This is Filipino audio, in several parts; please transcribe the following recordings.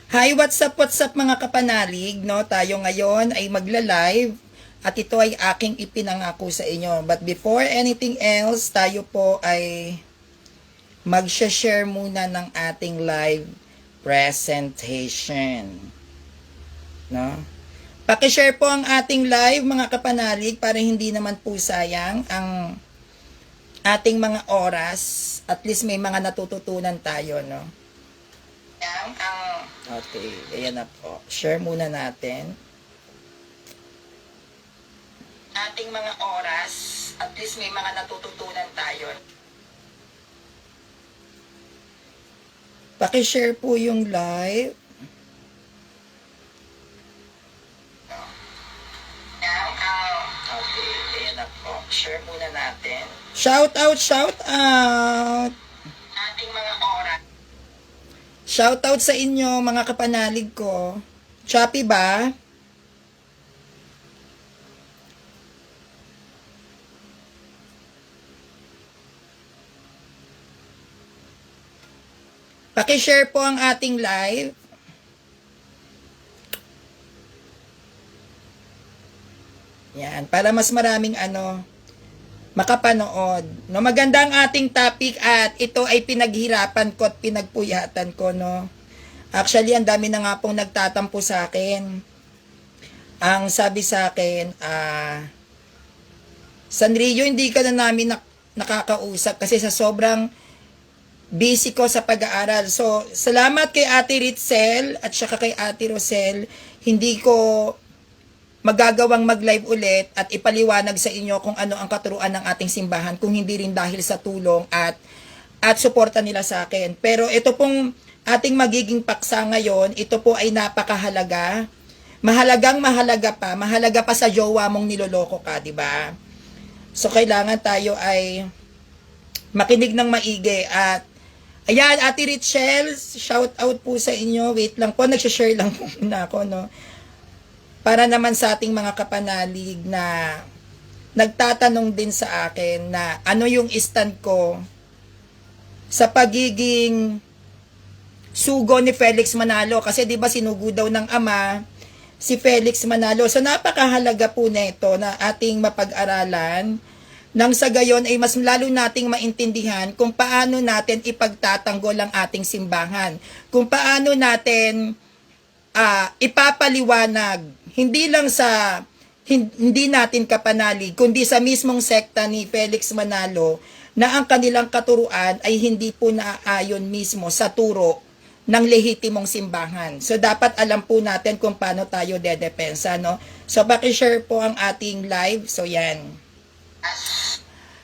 Hi, what's up mga kapanalig, no? Tayo ngayon ay magla-live at ito ay aking ipinangako sa inyo. But before anything else, tayo po ay mag-share muna ng ating live presentation, no? Paki-share po ang ating live mga kapanalig para hindi naman po sayang ang ating mga oras. At least may mga natututunan tayo, no? Okay, ayan na po. Share muna natin. Ating mga oras, at least may mga natututunan tayo. Paki-share po yung live. Okay, ayan na po. Share muna natin. Shout out, shout out! Ating mga oras. Shoutout sa inyo mga kapanalig ko. Choppy ba? Paki-share po ang ating live. Yan, para mas maraming makapanood. No, maganda ang ating topic at ito ay pinaghirapan ko at pinagpuyatan ko, no. Actually, ang dami na nga pong nagtatampo sa akin. Ang sabi sa akin, Sanrio, hindi ka na namin nakakausap kasi sa sobrang busy ko sa pag-aaral. So, salamat kay Ate Ritzel at saka kay Ate Rosel. Hindi ko magagawang mag-live ulit at ipaliwanag sa inyo kung ano ang katuruan ng ating simbahan kung hindi rin dahil sa tulong at suporta nila sa akin. Pero ito pong ating magiging paksa ngayon, ito po ay napakahalaga. Mahalaga pa sa jowa mong niloloko ka, di ba? So kailangan tayo ay makinig ng maigi at ayan, Ate Richelle, shout out po sa inyo. Wait lang po, nagsha-share lang po muna ako, no? Para naman sa ating mga kapanalig na nagtatanong din sa akin na ano yung stand ko sa pagiging sugo ni Felix Manalo. Kasi di ba sinugo daw ng ama si Felix Manalo. So napakahalaga po nito na ating mapag-aralan nang sa gayon ay mas lalo nating maintindihan kung paano natin ipagtatanggol ang ating simbahan. Kung paano natin ipapaliwanag hindi lang sa hindi natin kapanalig kundi sa mismong sekta ni Felix Manalo na ang kanilang katuruan ay hindi po naaayon mismo sa turo ng lehitimong simbahan. So dapat alam po natin kung paano tayo dedepensa, no? So paki-share po ang ating live. So yan.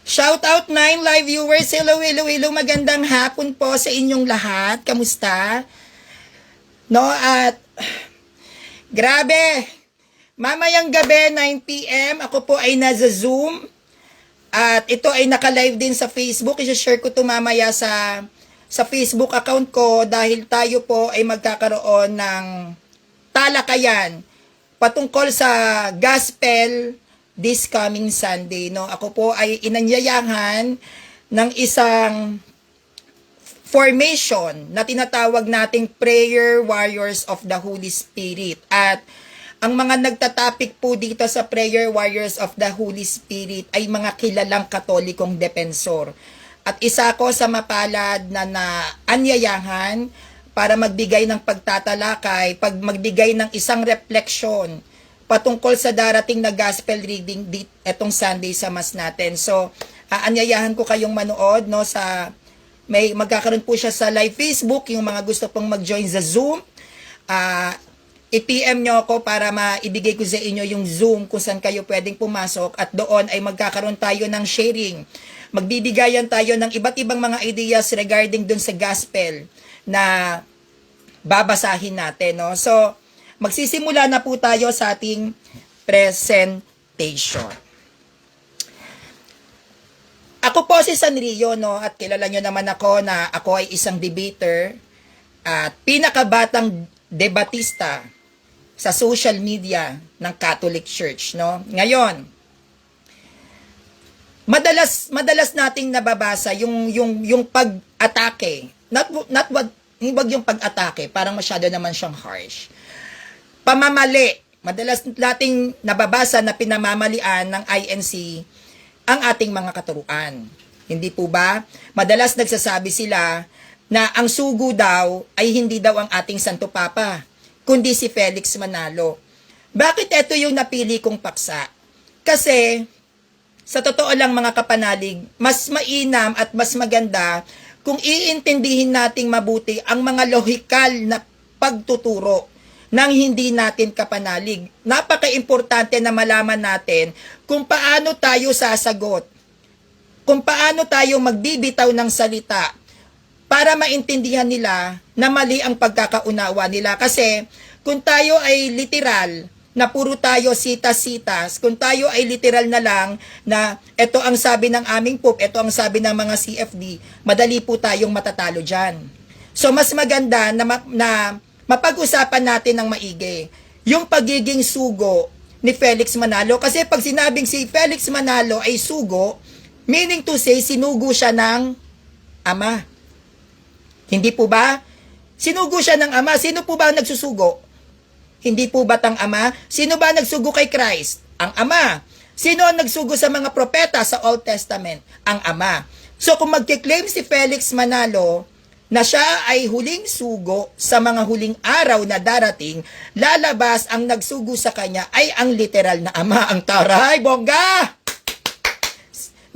Shout out 9 live viewers. Hello, magandang hapon po sa inyong lahat. Kamusta? No, at grabe. Mamayang gabi, 9 PM, ako po ay nasa Zoom. At ito ay naka-live din sa Facebook. I-share ko ito mamaya sa Facebook account ko dahil tayo po ay magkakaroon ng talakayan patungkol sa gospel this coming Sunday. No? Ako po ay inanyayahan ng isang formation na tinatawag nating Prayer Warriors of the Holy Spirit. At ang mga nagtatapik po dito sa Prayer Warriors of the Holy Spirit ay mga kilalang katolikong depensor. At isa ko sa mapalad na naanyayahan para magbigay ng pagtatalakay, magbigay ng isang refleksyon patungkol sa darating na gospel reading etong Sunday sa Mass natin. So, aanyayahan ko kayong manood, no, magkakaroon po siya sa live Facebook, yung mga gusto pong mag-join sa Zoom. I-PM nyo ako para maibigay ko sa inyo yung Zoom kung saan kayo pwedeng pumasok at doon ay magkakaroon tayo ng sharing. Magbibigayan tayo ng iba't ibang mga ideas regarding dun sa gospel na babasahin natin, no? So, magsisimula na po tayo sa ating presentation. Ako po si Sanrio, no, at kilala nyo naman ako na ako ay isang debater at pinakabatang debatista sa social media ng Catholic Church, no. Ngayon, madalas nating nababasa yung pag-atake, not wag yung pag-atake, parang masyado naman siyang harsh. Pamamali. Madalas nating nababasa na pinamamalian ng INC ang ating mga katuruan. Hindi po ba? Madalas nagsasabi sila na ang sugo daw ay hindi daw ang ating Santo Papa, kundi si Felix Manalo. Bakit ito yung napili kong paksa? Kasi, sa totoo lang mga kapanalig, mas mainam at mas maganda kung iintindihin nating mabuti ang mga lohikal na pagtuturo nang hindi natin kapanalig. Napaka-importante na malaman natin kung paano tayo sasagot, kung paano tayo magbibitaw ng salita para maintindihan nila na mali ang pagkakaunawa nila. Kasi kung tayo ay literal, na puro tayo sitas-sitas, kung tayo ay literal na lang na ito ang sabi ng aming Pope, ito ang sabi ng mga CFD, madali po tayong matatalo dyan. So mas maganda na mapag-usapan natin ng maigi yung pagiging sugo ni Felix Manalo. Kasi pag sinabing si Felix Manalo ay sugo, meaning to say, sinugo siya ng ama. Hindi po ba? Sinugo siya ng ama. Sino po ba ang nagsusugo? Hindi po ba't ang ama? Sino ba nagsugo kay Christ? Ang ama. Sino ang nagsugo sa mga propeta sa Old Testament? Ang ama. So kung magkiklaim si Felix Manalo na siya ay huling sugo sa mga huling araw na darating, lalabas ang nagsugo sa kanya ay ang literal na ama. Ang taray, bongga!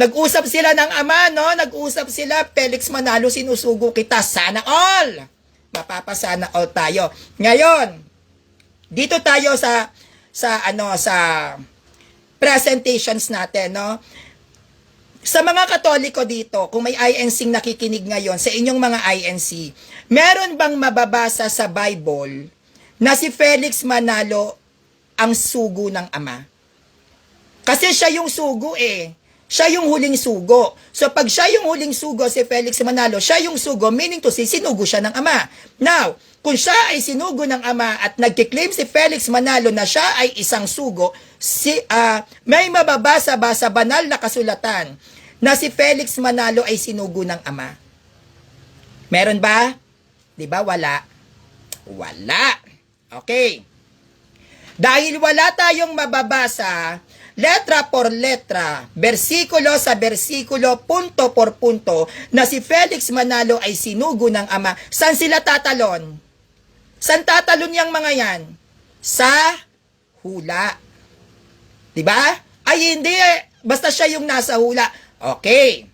Nag-usap sila ng ama, no? Nag-usap sila, Felix Manalo, sinusugo kita. Sana all! Mapapasana all tayo. Ngayon, dito tayo sa presentations natin, no? Sa mga Katoliko dito, kung may INC nakikinig ngayon, sa inyong mga INC, meron bang mababasa sa Bible na si Felix Manalo ang sugo ng ama? Kasi siya yung sugo eh. Siya yung huling sugo. So pag siya yung huling sugo, si Felix Manalo, siya yung sugo, meaning to say, sinugo siya ng ama. Now, kung siya ay sinugo ng ama at nagkiklaim si Felix Manalo na siya ay isang sugo, may mababasa ba sa banal na kasulatan na si Felix Manalo ay sinugo ng ama? Meron ba? Di ba wala? Wala. Okay. Dahil wala tayong mababasa, letra por letra, bersikulo sa bersikulo, punto por punto, na si Felix Manalo ay sinugo ng ama, saan sila tatalon? Saan tatalon yung mga yan? Sa hula. Diba? Ay hindi, basta siya yung nasa hula. Okay.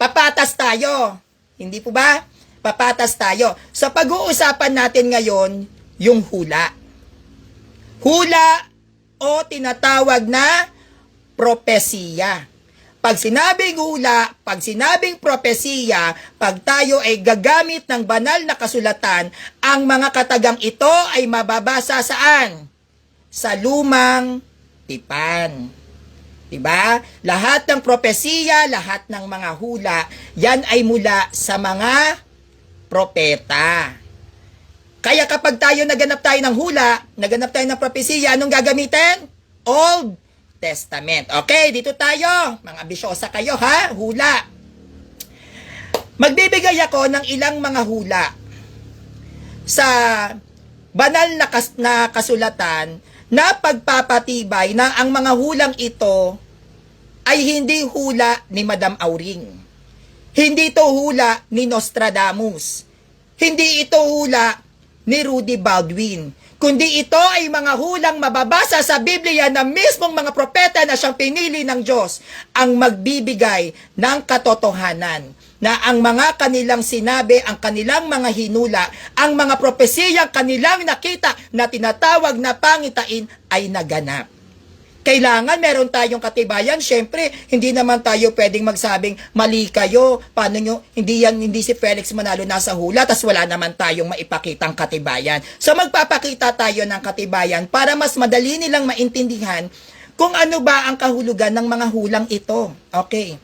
Papatas tayo. Hindi po ba? Papatas tayo. Sa pag-uusapan natin ngayon, yung hula. Hula o tinatawag na propesiya. Pag sinabing hula, pag sinabing propesiya, pag tayo ay gagamit ng banal na kasulatan, ang mga katagang ito ay mababasa saan? Sa lumang tipan. Diba? Lahat ng propesiya, lahat ng mga hula, yan ay mula sa mga propeta. Kaya kapag tayo naganap tayo ng hula, naganap tayo ng propesiya, anong gagamitin? Old Testament. Okay, dito tayo. Mga ambisyosa kayo, ha? Hula. Magbibigay ako ng ilang mga hula sa banal na kasulatan na pagpapatibay na ang mga hulang ito ay hindi hula ni Madam Auring. Hindi ito hula ni Nostradamus. Hindi ito hula ni Rudy Baldwin. Kundi ito ay mga hulang mababasa sa Biblia na mismong mga propeta na siyang pinili ng Diyos ang magbibigay ng katotohanan na ang mga kanilang sinabi, ang kanilang mga hinula, ang mga propesiyang kanilang nakita na tinatawag na pangitain ay naganap. Kailangan meron tayong katibayan. Syempre, hindi naman tayo pwedeng magsabing mali kayo. Paano nyo? Hindi si Felix Manalo nasa hula, tas wala naman tayong maipakitang katibayan. So magpapakita tayo ng katibayan para mas madali nilang maintindihan kung ano ba ang kahulugan ng mga hulang ito. Okay.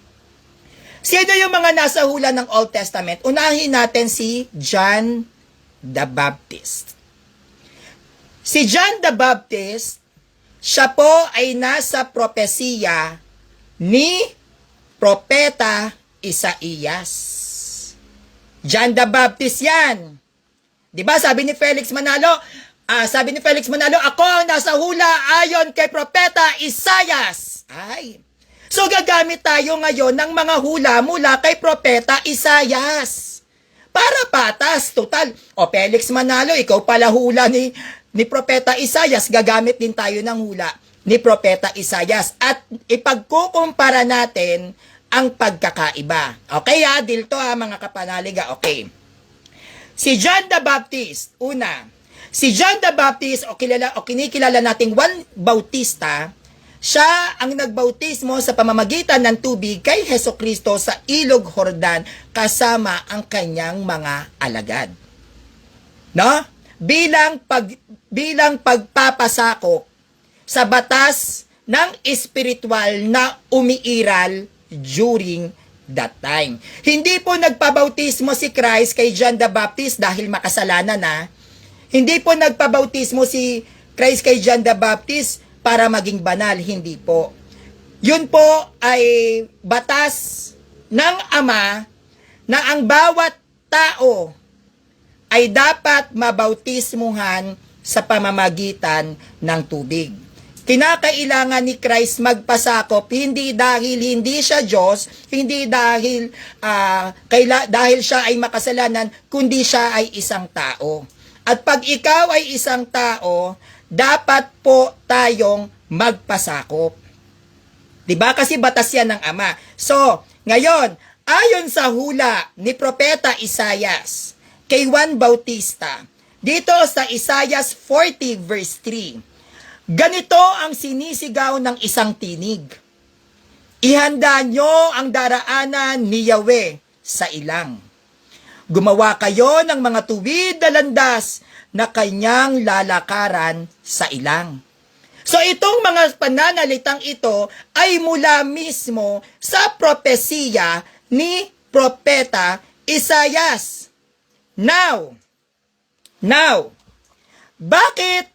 Sino yung mga nasa hula ng Old Testament? Unahin natin si John the Baptist. Si John the Baptist, siya po ay nasa propesiya ni Propeta Isaías. John the Baptist yan. 'Di ba? Sabi ni Felix Manalo, ako ang nasa hula ayon kay Propeta Isayas. Ay. So gagamit tayo ngayon ng mga hula mula kay Propeta Isayas. Para patas, total. O Felix Manalo, ikaw pala hula ni Propeta Isayas, gagamit din tayo ng hula ni Propeta Isayas. At ipagkukumpara natin ang pagkakaiba. Okay deal to mga kapanaliga. Okay. Si John the Baptist, una. Si John the Baptist, o kinikilala nating Juan Bautista, siya ang nagbautismo sa pamamagitan ng tubig kay Hesukristo sa Ilog Jordan kasama ang kanyang mga alagad. No? Bilang pagpapasakop sa batas ng espiritual na umiiral during that time. Hindi po nagpabautismo si Christ kay John the Baptist dahil makasalanan na. Hindi po nagpabautismo si Christ kay John the Baptist para maging banal. Hindi po. Yun po ay batas ng Ama na ang bawat tao ay dapat mabautismuhan sa pamamagitan ng tubig. Kinakailangan ni Christ magpasakop hindi dahil hindi siya Diyos, hindi dahil dahil siya ay makasalanan, kundi siya ay isang tao. At pag ikaw ay isang tao, dapat po tayong magpasakop. 'Di ba? Kasi batas yan ng Ama. So, ngayon, ayon sa hula ni Propeta Isayas kay Juan Bautista, dito sa Isayas 40 verse 3, ganito ang sinisigaw ng isang tinig. Ihanda nyo ang daraanan ni Yahweh sa ilang. Gumawa kayo ng mga tuwid na landas na kanyang lalakaran sa ilang. So itong mga pananalitang ito ay mula mismo sa propesiya ni Propeta Isayas. Now, bakit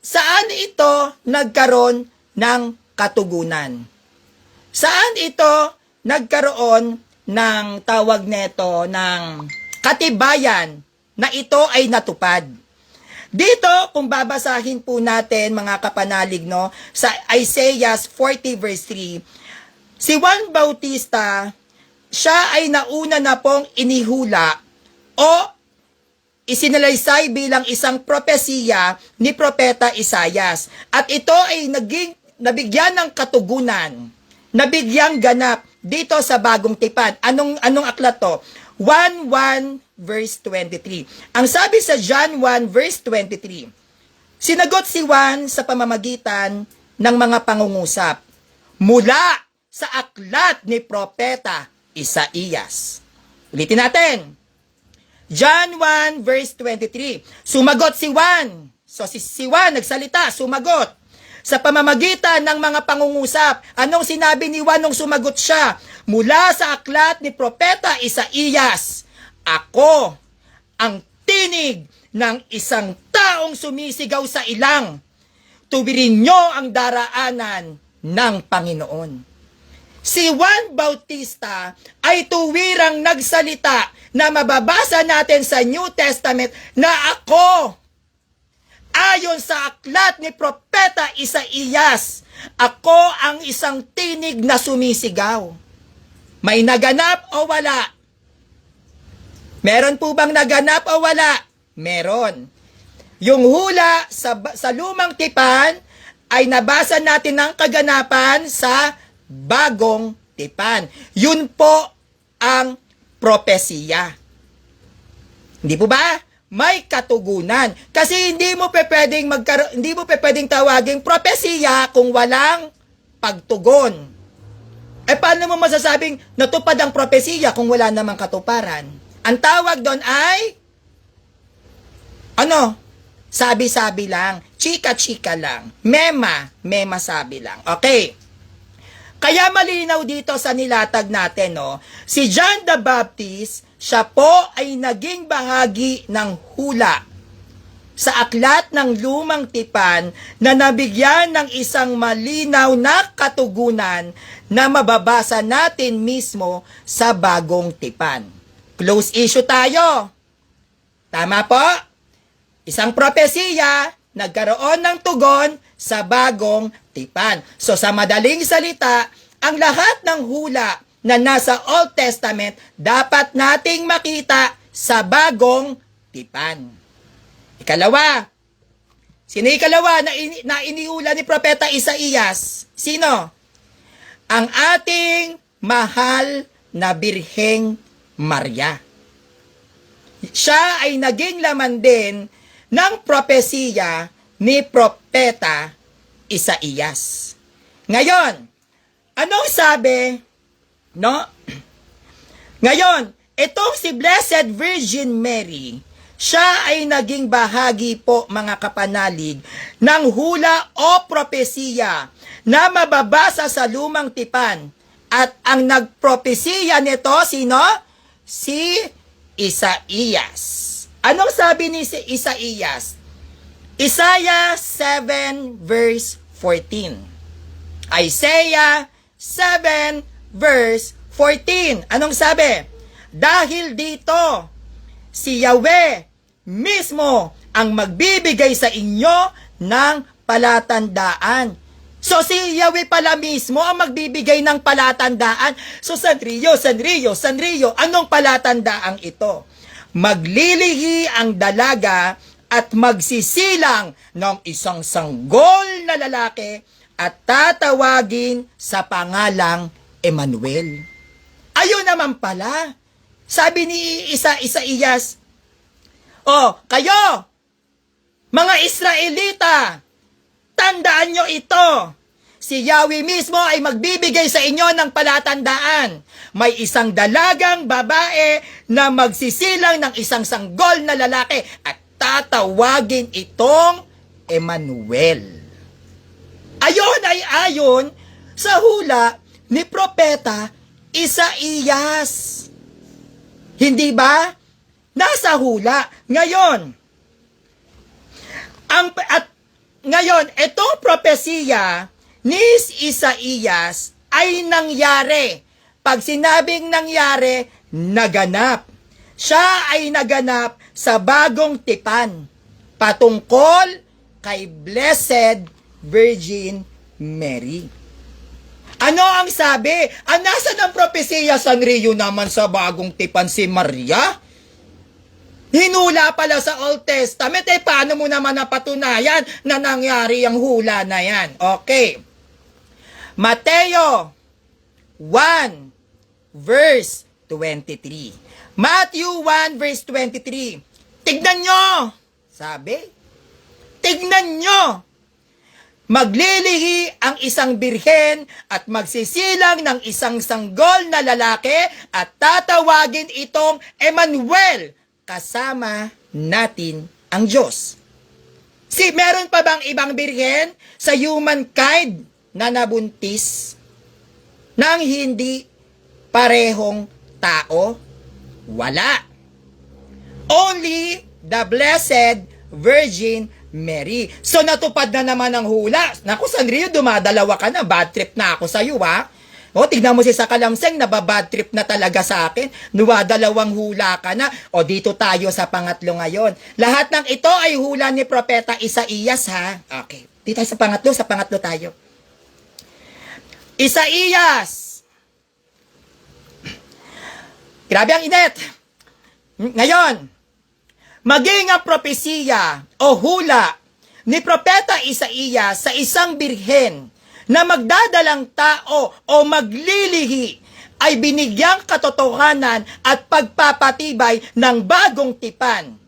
saan ito nagkaroon ng katugunan? Saan ito nagkaroon ng tawag neto ng katibayan na ito ay natupad? Dito, kung babasahin po natin mga kapanalig, no, sa Isaiah 40 verse 3, si Juan Bautista, siya ay nauna na pong inihula o isinalaysay bilang isang propesiya ni Propeta Isayas. At ito ay nabigyan ng katugunan, nabigyang ganap dito sa Bagong Tipan. Anong aklat to? 1:1 verse 23. Ang sabi sa John 1 verse 23, sinagot si Juan sa pamamagitan ng mga pangungusap mula sa aklat ni Propeta Isaias. Ulitin natin. John 1 verse 23. Sumagot si Juan. So si Juan nagsalita, sumagot. Sa pamamagitan ng mga pangungusap, anong sinabi ni Juan nung sumagot siya? Mula sa aklat ni Propeta Isaias, ako ang tinig ng isang taong sumisigaw sa ilang. Tuwirin nyo ang daraanan ng Panginoon. Si Juan Bautista ay tuwirang nagsalita na mababasa natin sa New Testament na ako, ayon sa aklat ni Propeta Isaias, ako ang isang tinig na sumisigaw. May naganap o wala? Meron po bang naganap o wala? Meron. Yung hula sa Lumang Tipan ay nabasa natin ng kaganapan sa Bagong Tipan. Yun po ang propesiya. Hindi po ba? May katugunan. Kasi hindi mo pwedeng tawaging propesiya kung walang pagtugon. Paano mo masasabing natupad ang propesiya kung wala namang katuparan? Ang tawag doon ay sabi-sabi lang, chika-chika lang, mema sabi lang. Okay. Kaya malinaw dito sa nilatag natin, si John the Baptist, siya po ay naging bahagi ng hula sa aklat ng Lumang Tipan na nabigyan ng isang malinaw na katugunan na mababasa natin mismo sa Bagong Tipan. Close issue tayo. Tama po? Isang propesiya, nagkaroon ng tugon sa bagong tipan. So sa madaling salita, ang lahat ng hula na nasa Old Testament dapat nating makita sa bagong tipan. Ikalawa, sino ikalawa na iniula ni Propeta Isaías? Sino? Ang ating mahal na Birheng Maria. Siya ay naging laman din ng propesiya ni Propeta Isaías. Ngayon, anong sabi? No? Ngayon, itong si Blessed Virgin Mary, siya ay naging bahagi po mga kapanalig ng hula o propesiya na mababasa sa lumang tipan. At ang nagpropesiya nito, sino? Si Isaías. Anong sabi ni Isaías? Isaiah 7 verse 14. Isaiah 7 verse 14. Anong sabi? Dahil dito, si Yahweh mismo ang magbibigay sa inyo ng palatandaan. So si Yahweh pala mismo ang magbibigay ng palatandaan. So Sanrio, anong palatandaang ito? Maglilihi ang dalaga at magsisilang ng isang sanggol na lalaki at tatawagin sa pangalang Emmanuel. Ayun naman pala. Sabi ni Isaías, kayo, mga Israelita, tandaan nyo ito. Si Yahweh mismo ay magbibigay sa inyo ng palatandaan. May isang dalagang babae na magsisilang ng isang sanggol na lalaki at tatawagin itong Emmanuel. Ayon ay ayon sa hula ni Propeta Isaías. Hindi ba? Nasa hula. Ngayon, itong propesiya ni Isaías ay nangyari. Pag sinabing nangyari, naganap. Siya ay naganap sa bagong tipan patungkol kay Blessed Virgin Mary. Ano ang sabi? Nasa ng propesiya Sanrio naman sa bagong tipan si Maria? Hinula pala sa Old Testament. Paano mo naman napatunayan na nangyari ang hula na yan? Okay. Mateo 1 verse 23. Matthew 1 verse 23. Tignan nyo. Sabi. Tignan nyo. Maglilihi ang isang birhen at magsisilang ng isang sanggol na lalaki at tatawagin itong Emmanuel. Kasama natin ang Diyos. Meron pa bang ibang birhen sa humankind na nabuntis ng hindi parehong tao? Wala. Only the Blessed Virgin Mary. So natupad na naman ang hula. Naku, Sanrio, dumadalawa ka na. Bad trip na ako sa'yo, ha? Tignan mo si Sakalamseng, nababad trip na talaga sa akin. Dumadalawang hula ka na. Dito tayo sa pangatlo ngayon. Lahat ng ito ay hula ni Propeta Isaías, ha? Okay. Dito tayo sa pangatlo tayo. Isaías. Grabe ang init. Ngayon, maging ang propesiya o hula ni Propeta Isaías sa isang birhen na magdadalang tao o maglilihi ay binigyang katotohanan at pagpapatibay ng bagong tipan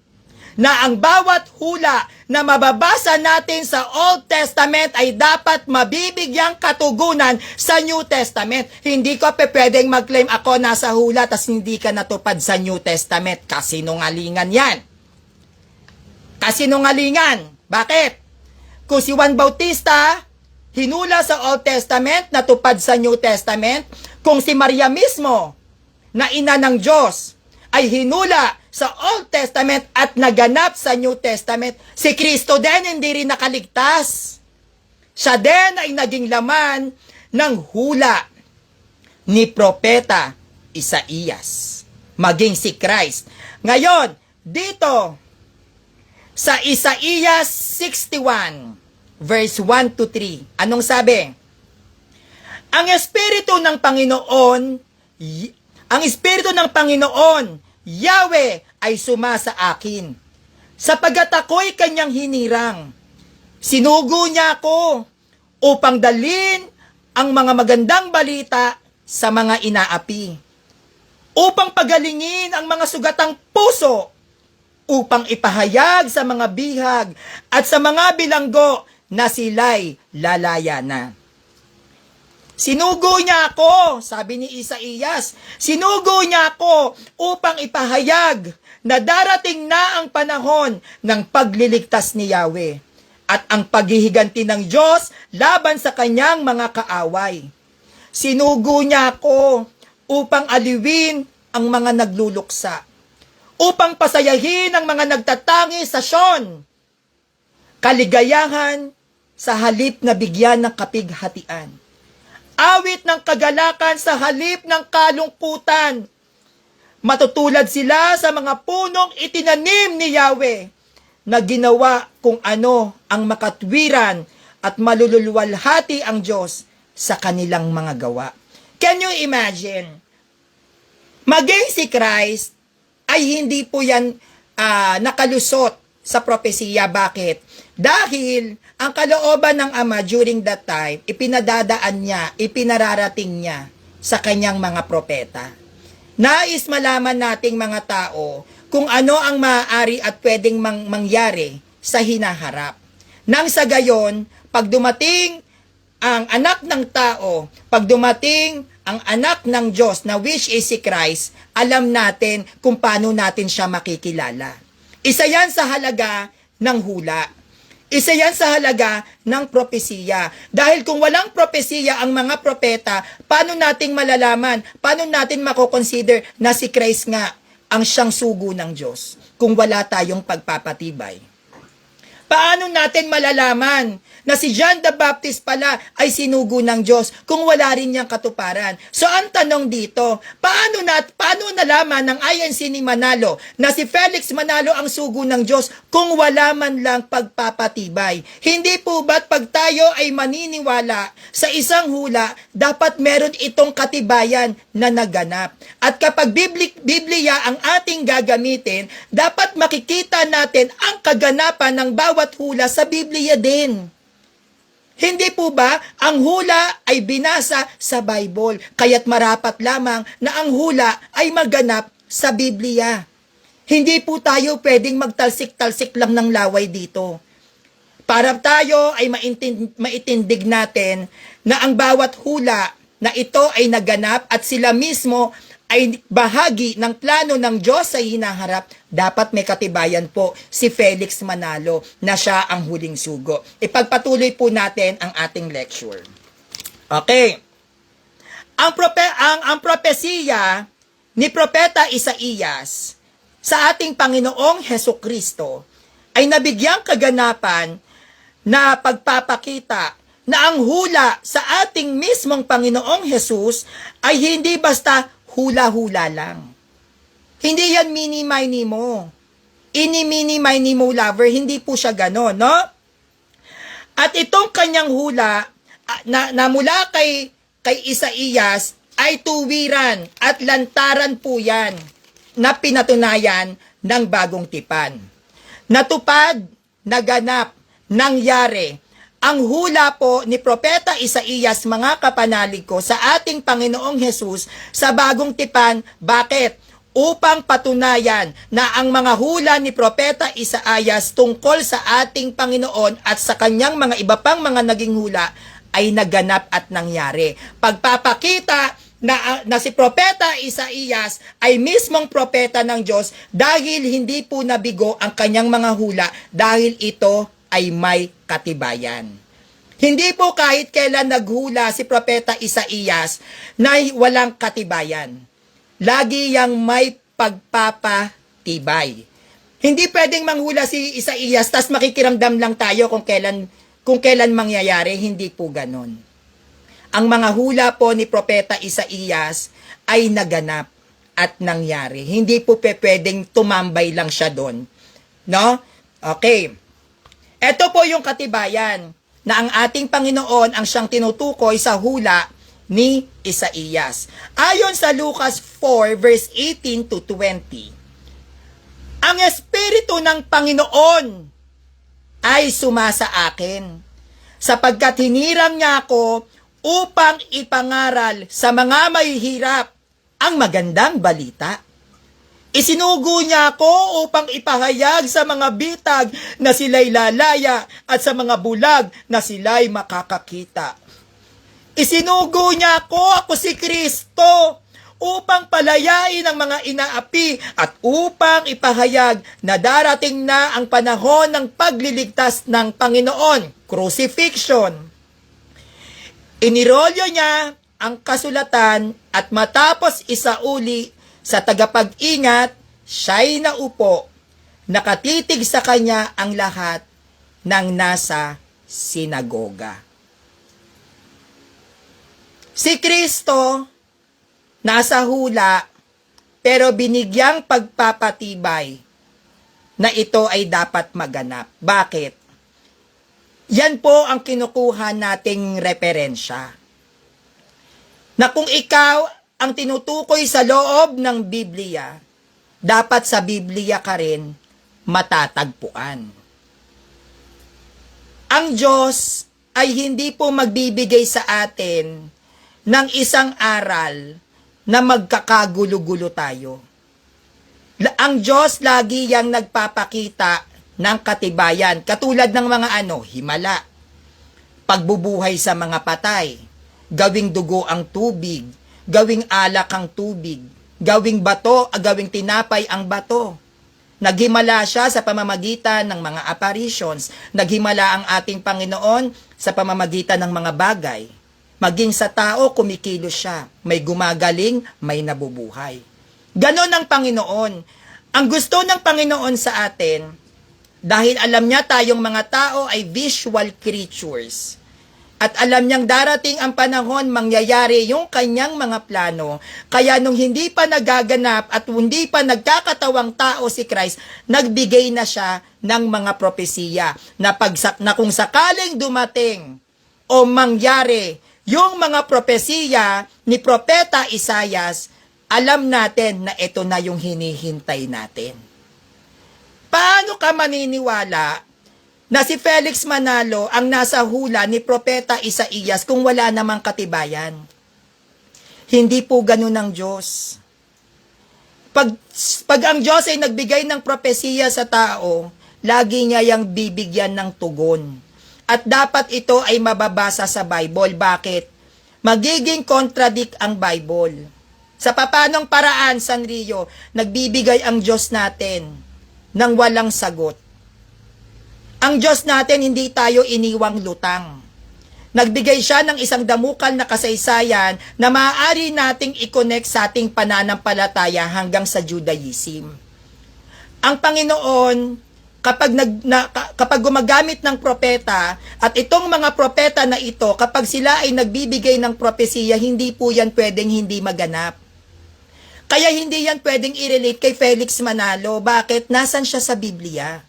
na ang bawat hula na mababasa natin sa Old Testament ay dapat mabibigyang katugunan sa New Testament. Hindi ko pwedeng mag-claim ako nasa hula tas hindi ka natupad sa New Testament. Kasinungalingan yan. Kasinungalingan. Bakit? Kung si Juan Bautista hinula sa Old Testament, natupad sa New Testament. Kung si Maria mismo, na ina ng Diyos, ay hinula sa Old Testament at naganap sa New Testament, si Kristo din hindi rin nakaligtas. Siya din ay naging laman ng hula ni Propeta Isaías. maging si Christ. Ngayon, dito, sa Isaiah 61, verse 1 to 3, anong sabi? Ang Espiritu ng Panginoon, Yahweh, ay sumasa akin, sapagkat ako'y kanyang hinirang. Sinugo niya ako upang dalhin ang mga magandang balita sa mga inaapi, upang pagalingin ang mga sugatang puso, upang ipahayag sa mga bihag at sa mga bilanggo na sila'y lalaya na. Sinugo niya ako, sabi ni Isaías, sinugo niya ako upang ipahayag na darating na ang panahon ng pagliligtas ni Yahweh at ang paghihiganti ng Diyos laban sa kanyang mga kaaway. Sinugo niya ako upang aliwin ang mga nagluluksa, upang pasayahin ang mga nagtatangi sa Sion, kaligayahan sa halip na bigyan ng kapighatian, awit ng kagalakan sa halip ng kalungkutan. Matutulad sila sa mga punong itinanim ni Yahweh, na ginawa kung ano ang makatwiran at malululwalhati ang Diyos sa kanilang mga gawa. Can you imagine? Maging si Christ ay hindi po yan nakalusot sa propesiya. Bakit? Dahil ang kalooban ng Ama during that time, ipinadadaan niya, ipinararating niya sa kanyang mga propeta. Nais malaman nating mga tao kung ano ang maaari at pwedeng mangyari sa hinaharap. Nang sa gayon, pag dumating ang anak ng tao, pag dumating ang anak ng Diyos na which is si Christ, alam natin kung paano natin siya makikilala. Isa yan sa halaga ng hula. Isa yan sa halaga ng propesiya. Dahil kung walang propesiya ang mga propeta, paano nating malalaman, paano natin mako-consider na si Christ nga ang siyang sugo ng Diyos kung wala tayong pagpapatibay? Paano natin malalaman na si John the Baptist pala ay sinugo ng Diyos kung wala rin niyang katuparan? So ang tanong dito, paano nalaman ng INC ni Manalo na si Felix Manalo ang sugo ng Diyos kung wala man lang pagpapatibay? Hindi po ba't pag tayo ay maniniwala sa isang hula, dapat meron itong katibayan na naganap? At kapag Biblia ang ating gagamitin, dapat makikita natin ang kaganapan ng bawat hula sa Biblia din. Hindi po ba ang hula ay binasa sa Bible? Kaya't marapat lamang na ang hula ay maganap sa Biblia. Hindi po tayo pwedeng magtalsik-talsik lang ng laway dito. Para tayo ay maitindig natin na ang bawat hula na ito ay naganap at sila mismo ay bahagi ng plano ng Diyos sa hinaharap, dapat may katibayan po si Felix Manalo na siya ang huling sugo. Ipagpatuloy po natin ang ating lecture. Okay. Ang propesiya ni Propeta Isaías sa ating Panginoong Hesukristo ay nabigyang kaganapan na pagpapakita na ang hula sa ating mismong Panginoong Jesus ay hindi basta hula-hula lang. Hindi yan mini-mini mo. Ini-mini-mini mo lover, hindi po siya ganon, no? At itong kanyang hula na mula kay Isaías ay tuwiran at lantaran po yan na pinatunayan ng bagong tipan. Natupad, naganap, nangyari ang hula po ni Propeta Isaías, mga kapanalig ko, sa ating Panginoong Hesus sa bagong tipan. Bakit? Upang patunayan na ang mga hula ni Propeta Isaías tungkol sa ating Panginoon at sa kanyang mga iba pang mga naging hula ay naganap at nangyari. Pagpapakita na si Propeta Isaías ay mismong propeta ng Diyos dahil hindi po nabigo ang kanyang mga hula dahil ito ay may katibayan. Hindi po kahit kailan naghula si Propeta Isaías na walang katibayan. Lagi yang may pagpapatibay. Hindi pwedeng manghula si Isaías tas makikiramdam lang tayo kung kailan mangyayari. Hindi po ganon. Ang mga hula po ni Propeta Isaías ay naganap at nangyari. Hindi po pwedeng tumambay lang siya doon. No? Okay. Ito po yung katibayan na ang ating Panginoon ang siyang tinutukoy sa hula ni Isaías. Ayon sa Lucas 4 verse 18 to 20, ang Espiritu ng Panginoon ay sumasa akin, sapagkat hinirang niya ako upang ipangaral sa mga mahihirap ang magandang balita. Isinugo niya ako upang ipahayag sa mga bitag na sila'y lalaya at sa mga bulag na sila'y makakakita. Isinugo niya ako si Kristo, upang palayain ang mga inaapi at upang ipahayag na darating na ang panahon ng pagliligtas ng Panginoon, crucifixion. Inirolyo niya ang kasulatan at matapos isauli sa tagapag-ingat, siya'y naupo, nakatitig sa kanya ang lahat ng nasa sinagoga. Si Kristo nasa hula, pero binigyang pagpapatibay na ito ay dapat maganap. Bakit? Yan po ang kinukuha nating referensya. Na kung ikaw ang tinutukoy sa loob ng Biblia, dapat sa Biblia ka rin matatagpuan. Ang Diyos ay hindi po magbibigay sa atin ng isang aral na magkakagulo-gulo tayo. Ang Diyos lagi yang nagpapakita ng katibayan, katulad ng mga himala, pagbubuhay sa mga patay, gawing dugo ang tubig, gawing alak ang tubig, gawing bato, gawing tinapay ang bato. Naghimala siya sa pamamagitan ng mga apparitions, naghimala ang ating Panginoon sa pamamagitan ng mga bagay. Maging sa tao, kumikilos siya. May gumagaling, may nabubuhay. Ganon ang Panginoon. Ang gusto ng Panginoon sa atin, dahil alam niya tayong mga tao ay visual creatures, at alam niyang darating ang panahon, mangyayari yung kanyang mga plano, kaya nung hindi pa nagaganap at hindi pa nagkakatawang tao si Christ, nagbigay na siya ng mga propesiya na kung sakaling dumating o mangyari yung mga propesiya ni Propeta Isaias, alam natin na ito na yung hinihintay natin. Paano ka maniniwala na si Felix Manalo ang nasa hula ni Propeta Isaias kung wala namang katibayan? Hindi po ganun ang Diyos. Pag ang Diyos ay nagbigay ng propesiya sa tao, lagi niya yang bibigyan ng tugon. At dapat ito ay mababasa sa Bible. Bakit? Magiging contradict ang Bible. Sa papanong paraan, Sanrio, nagbibigay ang Diyos natin ng walang sagot. Ang Diyos natin, hindi tayo iniwang lutang. Nagbigay siya ng isang damukal na kasaysayan na maaari nating i-connect sa ating pananampalataya hanggang sa Judaism. Ang Panginoon, kapag gumagamit ng propeta, at itong mga propeta na ito, kapag sila ay nagbibigay ng propesiya, hindi po yan pwedeng hindi maganap. Kaya hindi yan pwedeng i-relate kay Felix Manalo. Bakit? Nasaan siya sa Biblia?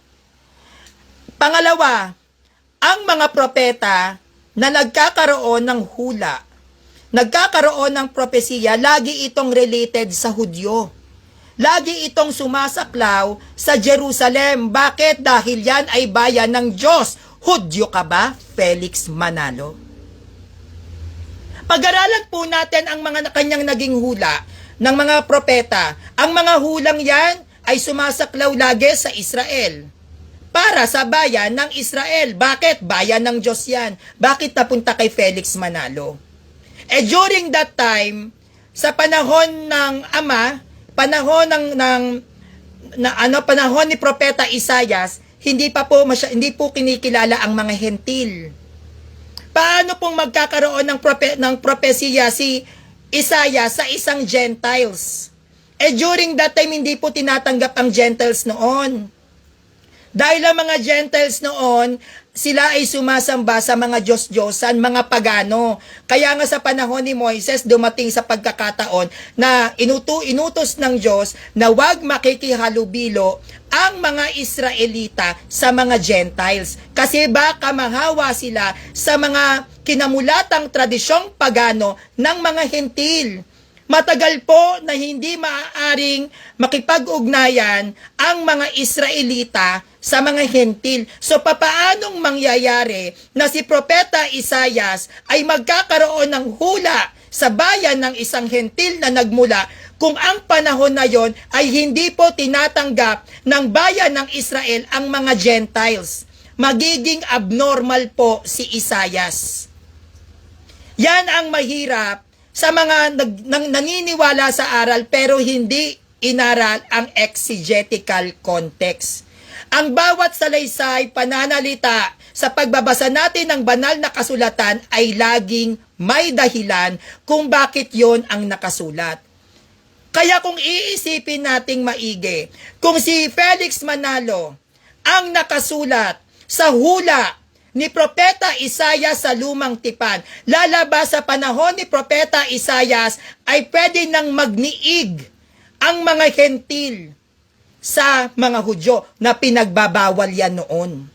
Pangalawa, ang mga propeta na nagkakaroon ng hula, nagkakaroon ng propesiya, lagi itong related sa Hudyo. Lagi itong sumasaklaw sa Jerusalem. Bakit? Dahil yan ay bayan ng Diyos. Hudyo ka ba, Felix Manalo? Pag-aralan po natin ang mga kanyang naging hula ng mga propeta. Ang mga hulang yan ay sumasaklaw lagi sa Israel. Para sa bayan ng Israel. Bakit? Bayan ng Diyos yan. Bakit napunta kay Felix Manalo? During that time, sa panahon ng Ama, panahon panahon ni Propeta Isaias, hindi po kinikilala ang mga hentil. Paano pong magkakaroon ng propesiya si Isaias sa isang Gentiles? During that time, hindi po tinatanggap ang Gentiles noon. Dahil ang mga Gentiles noon, sila ay sumasamba sa mga Diyos-Diyosan, mga pagano. Kaya nga sa panahon ni Moises, dumating sa pagkakataon na inutos ng Diyos na huwag makikihalubilo ang mga Israelita sa mga Gentiles. Kasi baka mahawa sila sa mga kinamulatang tradisyong pagano ng mga Hentil. Matagal po na hindi maaaring makipag-ugnayan ang mga Israelita sa mga Hentil. So papaanong mangyayari na si Propeta Isaias ay magkakaroon ng hula sa bayan ng isang Hentil na nagmula kung ang panahon na yon ay hindi po tinatanggap ng bayan ng Israel ang mga Gentiles? Magiging abnormal po si Isaias. Yan ang mahirap sa mga naniniwala sa aral pero hindi inaral ang exegetical context. Ang bawat salaysay, pananalita sa pagbabasa natin ng banal na kasulatan ay laging may dahilan kung bakit yon ang nakasulat. Kaya kung iisipin nating maigi, kung si Felix Manalo ang nakasulat sa hula ni Propeta Isaias sa Lumang Tipan, lalabas sa panahon ni Propeta Isaias ay pwede nang magniig ang mga Hentil sa mga Hudyo na pinagbabawal yan noon.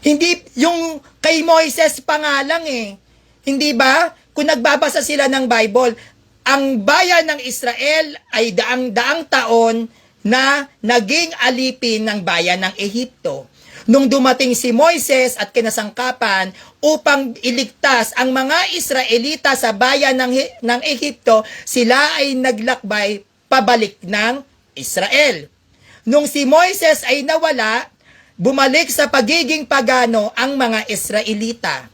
Hindi yung kay Moises pa nga lang eh. Hindi ba? Kung nagbabasa sila ng Bible, ang bayan ng Israel ay daang-daang taon na naging alipin ng bayan ng Ehipto. Nung dumating si Moises at kinasangkapan upang iligtas ang mga Israelita sa bayan ng Ehipto, sila ay naglakbay pabalik ng Israel. Nung si Moises ay nawala, bumalik sa pagiging pagano ang mga Israelita.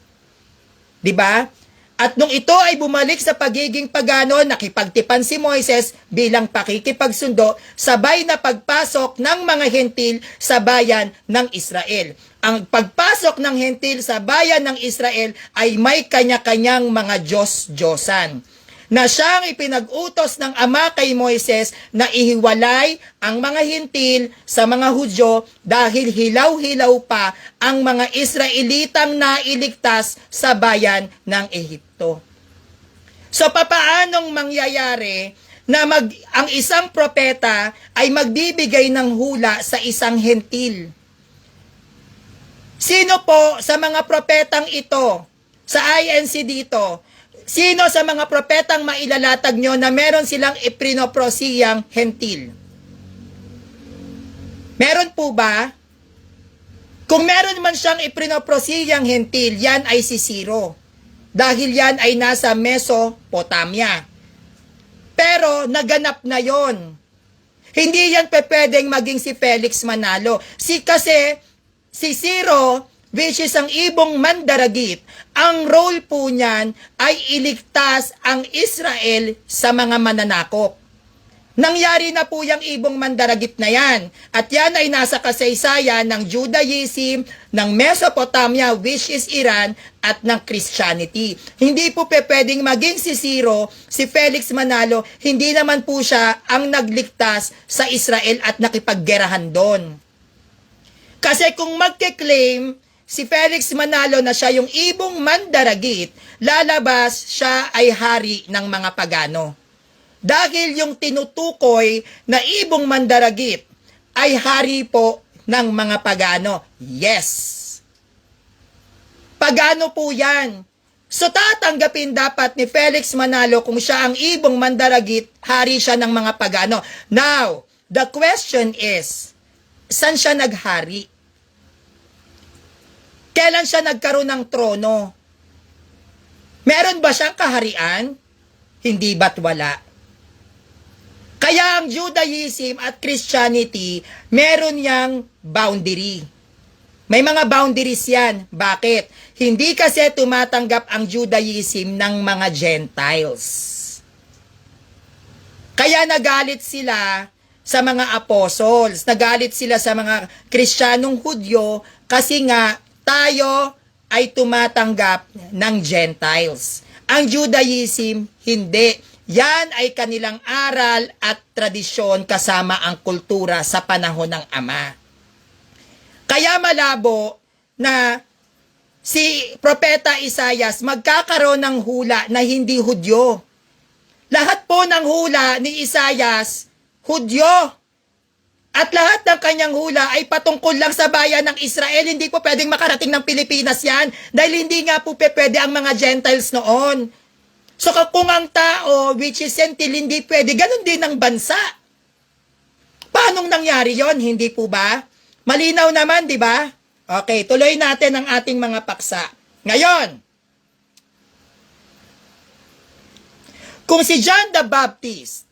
'Di ba? At nung ito ay bumalik sa pagiging pagano, nakipagtipan si Moises bilang pakikipagsundo, sabay na pagpasok ng mga Hentil sa bayan ng Israel. Ang pagpasok ng Hentil sa bayan ng Israel ay may kanya-kanyang mga Diyos-Diyosan, na siyang ipinag-utos ng Ama kay Moises na ihiwalay ang mga Hentil sa mga Hudyo dahil hilaw-hilaw pa ang mga Israelitang nailigtas sa bayan ng Ehipto. So papaanong mangyayari na ang isang propeta ay magbibigay ng hula sa isang Hentil? Sino po sa mga propetang ito, sa INC dito, sino sa mga propetang mailalatag nyo na meron silang ipinoprosiyang Hentil? Meron po ba? Kung meron man siyang ipinoprosiyang Hentil, yan ay si Ciro. Dahil yan ay nasa Mesopotamia. Pero naganap na yon. Hindi yan pwedeng maging si Felix Manalo. Kasi si Ciro, which is ang ibong mandaragit, ang role po niyan ay iligtas ang Israel sa mga mananakop. Nangyari na po yung ibong mandaragit na yan. At yan ay nasa kasaysayan ng Judaism, ng Mesopotamia, which is Iran, at ng Christianity. Hindi po pwedeng maging si Ciro, si Felix Manalo, hindi naman po siya ang nagligtas sa Israel at nakipaggerahan doon. Kasi kung magke-claim si Felix Manalo na siya yung ibong mandaragit, lalabas siya ay hari ng mga pagano. Dahil yung tinutukoy na ibong mandaragit ay hari po ng mga pagano. Yes. Pagano po yan. So tatanggapin dapat ni Felix Manalo kung siya ang ibong mandaragit, hari siya ng mga pagano. Now, the question is, saan siya naghari? Kailan siya nagkaroon ng trono? Meron ba siyang kaharian? Hindi ba't wala? Kaya ang Judaism at Christianity, meron yang boundary. May mga boundaries yan. Bakit? Hindi kasi tumatanggap ang Judaism ng mga Gentiles. Kaya nagalit sila sa mga apostles, nagalit sila sa mga Kristiyanong Hudyo kasi nga tayo ay tumatanggap ng Gentiles. Ang Judaism, hindi. Yan ay kanilang aral at tradisyon kasama ang kultura sa panahon ng Ama. Kaya malabo na si Propeta Isaias magkakaroon ng hula na hindi Hudyo. Lahat po ng hula ni Isaias, Hudyo. At lahat ng kanyang hula ay patungkol lang sa bayan ng Israel. Hindi po pwedeng makarating ng Pilipinas yan. Dahil hindi nga po pwede ang mga Gentiles noon. So kung ang tao, which is Sentil, hindi pwede, ganun din ang bansa. Paanong nangyari yon? Hindi po ba? Malinaw naman, di ba? Okay, tuloy natin ang ating mga paksa. Ngayon, kung si John the Baptist,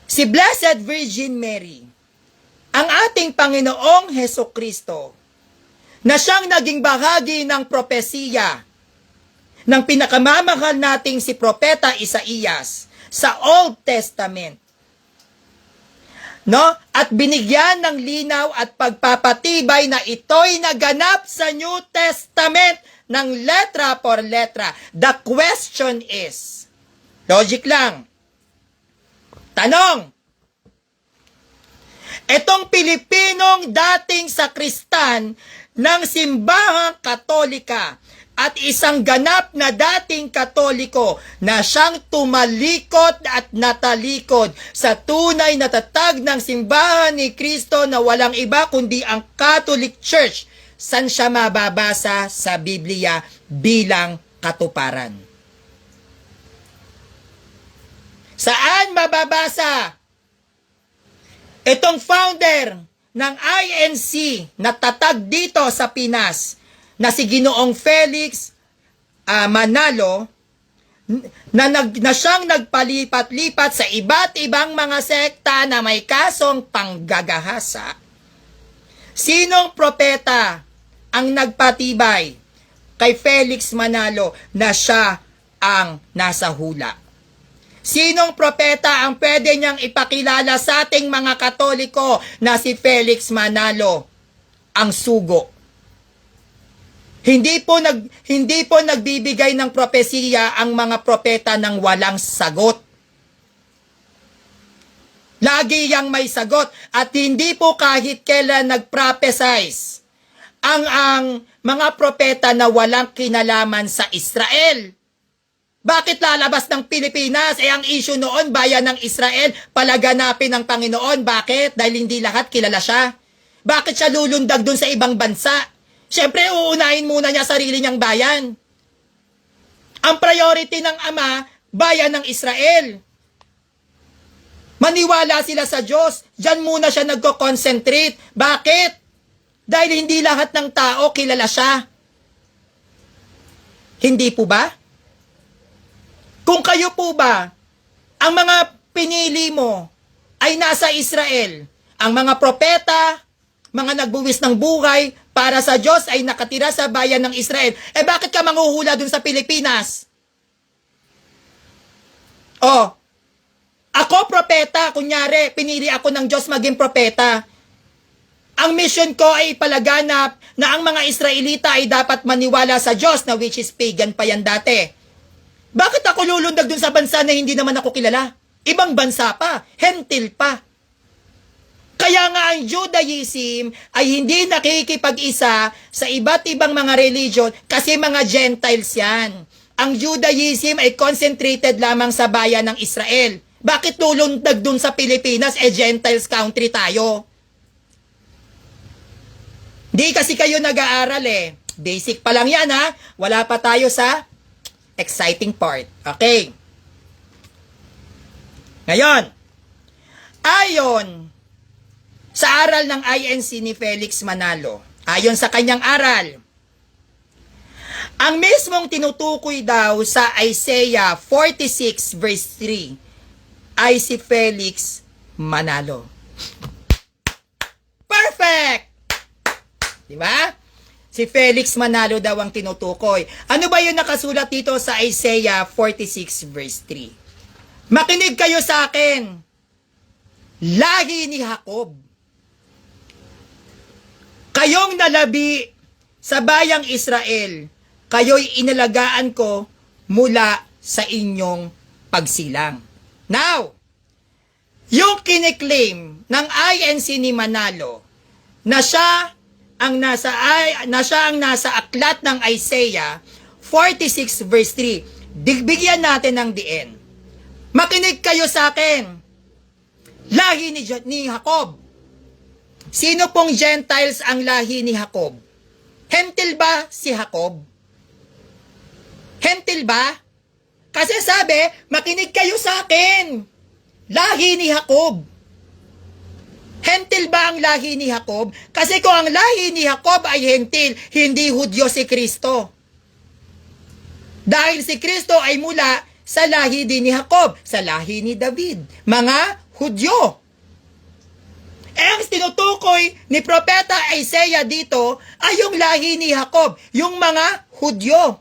si Blessed Virgin Mary, ang ating Panginoong Hesukristo, na siyang naging bahagi ng propesiya ng pinakamamahal nating si Propeta Isaias sa Old Testament. No? At binigyan ng linaw at pagpapatibay na ito'y naganap sa New Testament ng letra por letra. The question is, logic lang. Tanong, itong Pilipinong dating sakristan ng simbahang Katolika at isang ganap na dating Katoliko na siyang tumalikod at natalikod sa tunay na tatag ng simbahan ni Kristo na walang iba kundi ang Catholic Church, saan siya mababasa sa Biblia bilang katuparan? Saan mababasa? Itong founder ng INC na tatag dito sa Pinas na si Ginoong Felix Manalo na siyang nagpalipat-lipat sa iba't ibang mga sekta na may kasong panggagahasa. Sinong propeta ang nagpatibay kay Felix Manalo na siya ang nasa hula? Sinong propeta ang pwede niyang ipakilala sa ating mga Katoliko na si Felix Manalo ang sugo? Hindi po nagbibigay ng propesiya ang mga propeta ng walang sagot. Lagi yang may sagot at hindi po kahit kailan nagprophesize ang mga propeta na walang kinalaman sa Israel. Bakit lalabas ng Pilipinas? Ang issue noon, bayan ng Israel, palaganapin ng Panginoon. Bakit? Dahil hindi lahat kilala siya. Bakit siya lulundag dun sa ibang bansa? Siyempre, uunahin muna niya sarili niyang bayan. Ang priority ng Ama, bayan ng Israel. Maniwala sila sa Diyos. Diyan muna siya nagko-concentrate. Bakit? Dahil hindi lahat ng tao kilala siya. Hindi po ba? Kung kayo po ba, ang mga pinili mo ay nasa Israel, ang mga propeta, mga nagbuwis ng buhay para sa Diyos ay nakatira sa bayan ng Israel, bakit ka manghuhula dun sa Pilipinas? Ako propeta, kunyari, pinili ako ng Diyos maging propeta. Ang mission ko ay ipalaganap na ang mga Israelita ay dapat maniwala sa Diyos na which is pagan pa yan dati. Bakit ako lulundag dun sa bansa na hindi naman ako kilala? Ibang bansa pa, hentil pa. Kaya nga ang Judaism ay hindi nakikipag-isa sa iba't ibang mga religion kasi mga Gentiles yan. Ang Judaism ay concentrated lamang sa bayan ng Israel. Bakit lulundag dun sa Pilipinas? Gentiles country tayo. Di kasi kayo nag-aaral Basic pa lang yan ha. Wala pa tayo sa exciting part. Okay. Ngayon, ayon sa aral ng INC ni Felix Manalo, ayon sa kanyang aral, ang mismong tinutukoy daw sa Isaiah 46 verse 3 ay si Felix Manalo. Perfect! Diba? Si Felix Manalo daw ang tinutukoy. Ano ba yung nakasulat dito sa Isaiah 46 verse 3? Makinig kayo sa akin. Lahi ni Jacob. Kayong nalabi sa bayang Israel, kayo'y inalagaan ko mula sa inyong pagsilang. Now, yung kiniklaim ng INC ni Manalo na siya siya ang nasa aklat ng Isaiah 46 verse 3. Digbigyan natin ng diin. Makinig kayo sa akin. Lahi ni Jacob. Sino pong Gentiles ang lahi ni Jacob? Hentil ba si Jacob? Hentil ba? Kasi sabi, makinig kayo sa akin. Lahi ni Jacob. Hentil ba ang lahi ni Jacob? Kasi kung ang lahi ni Jacob ay hentil, hindi Hudyo si Kristo. Dahil si Kristo ay mula sa lahi din ni Jacob, sa lahi ni David, mga Hudyo. Ang tinutukoy ni Propeta Isaiah dito ay yung lahi ni Jacob, yung mga Hudyo.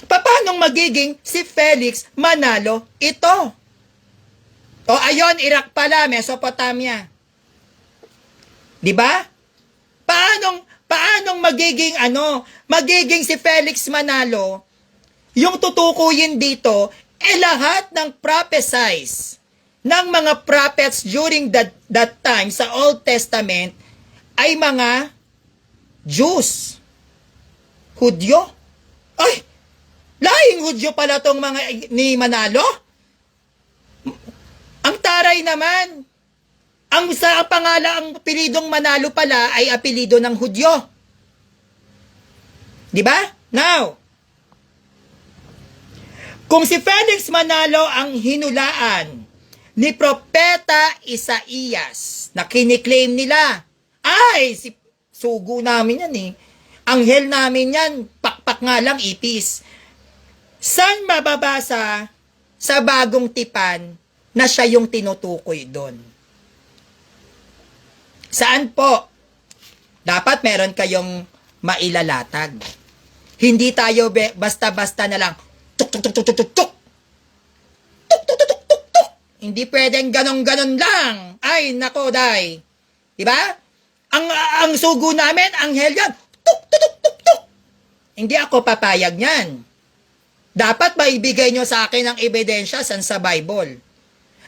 Paano magiging si Felix Manalo ito? O ayon, Iraq pala, Mesopotamia. Di ba? Paanong magiging si Felix Manalo, yung tutukuyin dito, lahat ng prophesies ng mga prophets during that time sa Old Testament ay mga Jews. Hudyo. Ay, lahing Hudyo pala tong mga ni Manalo? Ang taray naman. Ang apelidong Manalo pala ay apelido ng Hudyo. Di ba? Now, kung si Felix Manalo ang hinulaan ni Propeta Isaías na kiniklaim nila, ay, sugo namin yan eh. Anghel namin yan, pakpak nga lang ipis. Saan mababasa sa bagong tipan na siya yung tinutukoy doon? Saan po? Dapat meron kayong mailalatag. Hindi tayo basta-basta na lang tuk tuk tuk tuk tuk tuk tuk tuk tuk tuk tuk tuk. Hindi pwedeng ganon-ganon lang. Ay, nako, day. Diba? Ang sugo namin, anghel yan. Tuk tuk tuk tuk tuk. Hindi ako papayag niyan. Dapat maibigay nyo sa akin ang ebidensya sa Bible.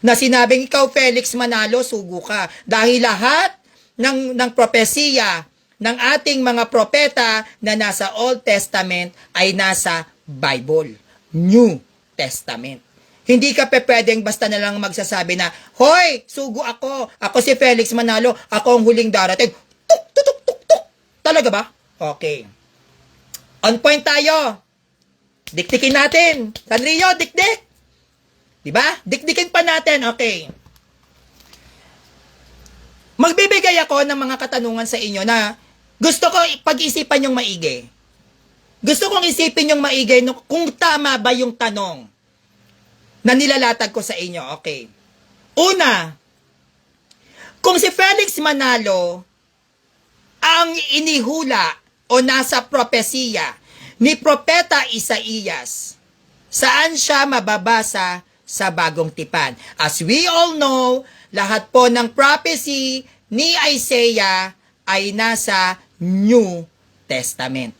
Na sinabing ikaw, Felix Manalo, sugo ka. Dahil lahat ng propesiya ng ating mga propeta na nasa Old Testament ay nasa Bible, New Testament. Hindi ka pwedeng basta na lang magsasabi na, hoy, sugo ako si Felix Manalo, ako ang huling darating. Tuk, tuk, tuk, tuk, tuk. Talaga ba? Okay. On point tayo. Dikdikin natin. Sanrio, dikdik. Diba? Dikdikin pa natin. Okay. Magbibigay ako ng mga katanungan sa inyo na gusto ko pag-isipan yung maigi. Gusto kong isipin yung maigi kung tama ba yung tanong na nilalatag ko sa inyo. Okay. Una, kung si Felix Manalo ang inihula o nasa propesiya ni Propeta Isaías, saan siya mababasa sa bagong tipan? As we all know, lahat po ng prophecy ni Isaiah ay nasa New Testament.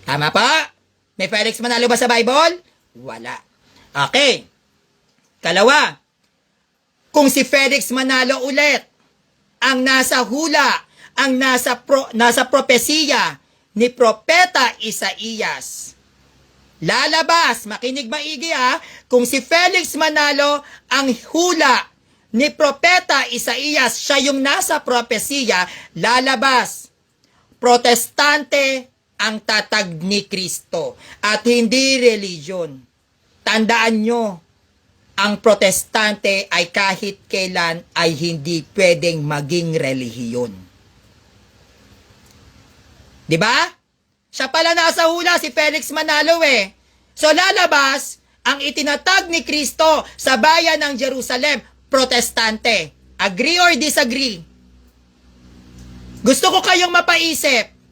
Tama pa? May Felix Manalo ba sa Bible? Wala. Okay. Kalawa, kung si Felix Manalo ulit ang nasa hula, ang nasa propesiya ni Propeta Isaías, lalabas, makinig maigi ha, kung si Felix Manalo ang hula ni Propeta Isaías, siya yung nasa propesiya, lalabas, protestante ang tatag ni Kristo at hindi religion. Tandaan nyo, ang protestante ay kahit kailan ay hindi pwedeng maging relihiyon. Diba? Siya pala nasa hula, si Felix Manalo eh. So lalabas, ang itinatag ni Kristo sa bayan ng Jerusalem, protestante. Agree or disagree? Gusto ko kayong mapaisip.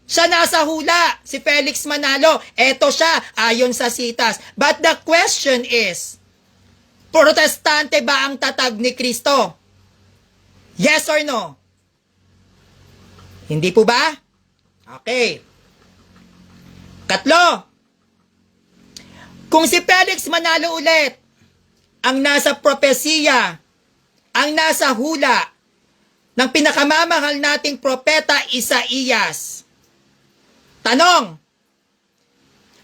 Siya nasa hula, si Felix Manalo. Eto siya, ayon sa sitas. But the question is, protestante ba ang tatag ni Kristo? Yes or no? Hindi po ba? Okay. Katlo, kung si Felix Manalo ulit, ang nasa propesiya, ang nasa hula ng pinakamamahal nating propeta Isaías. Tanong,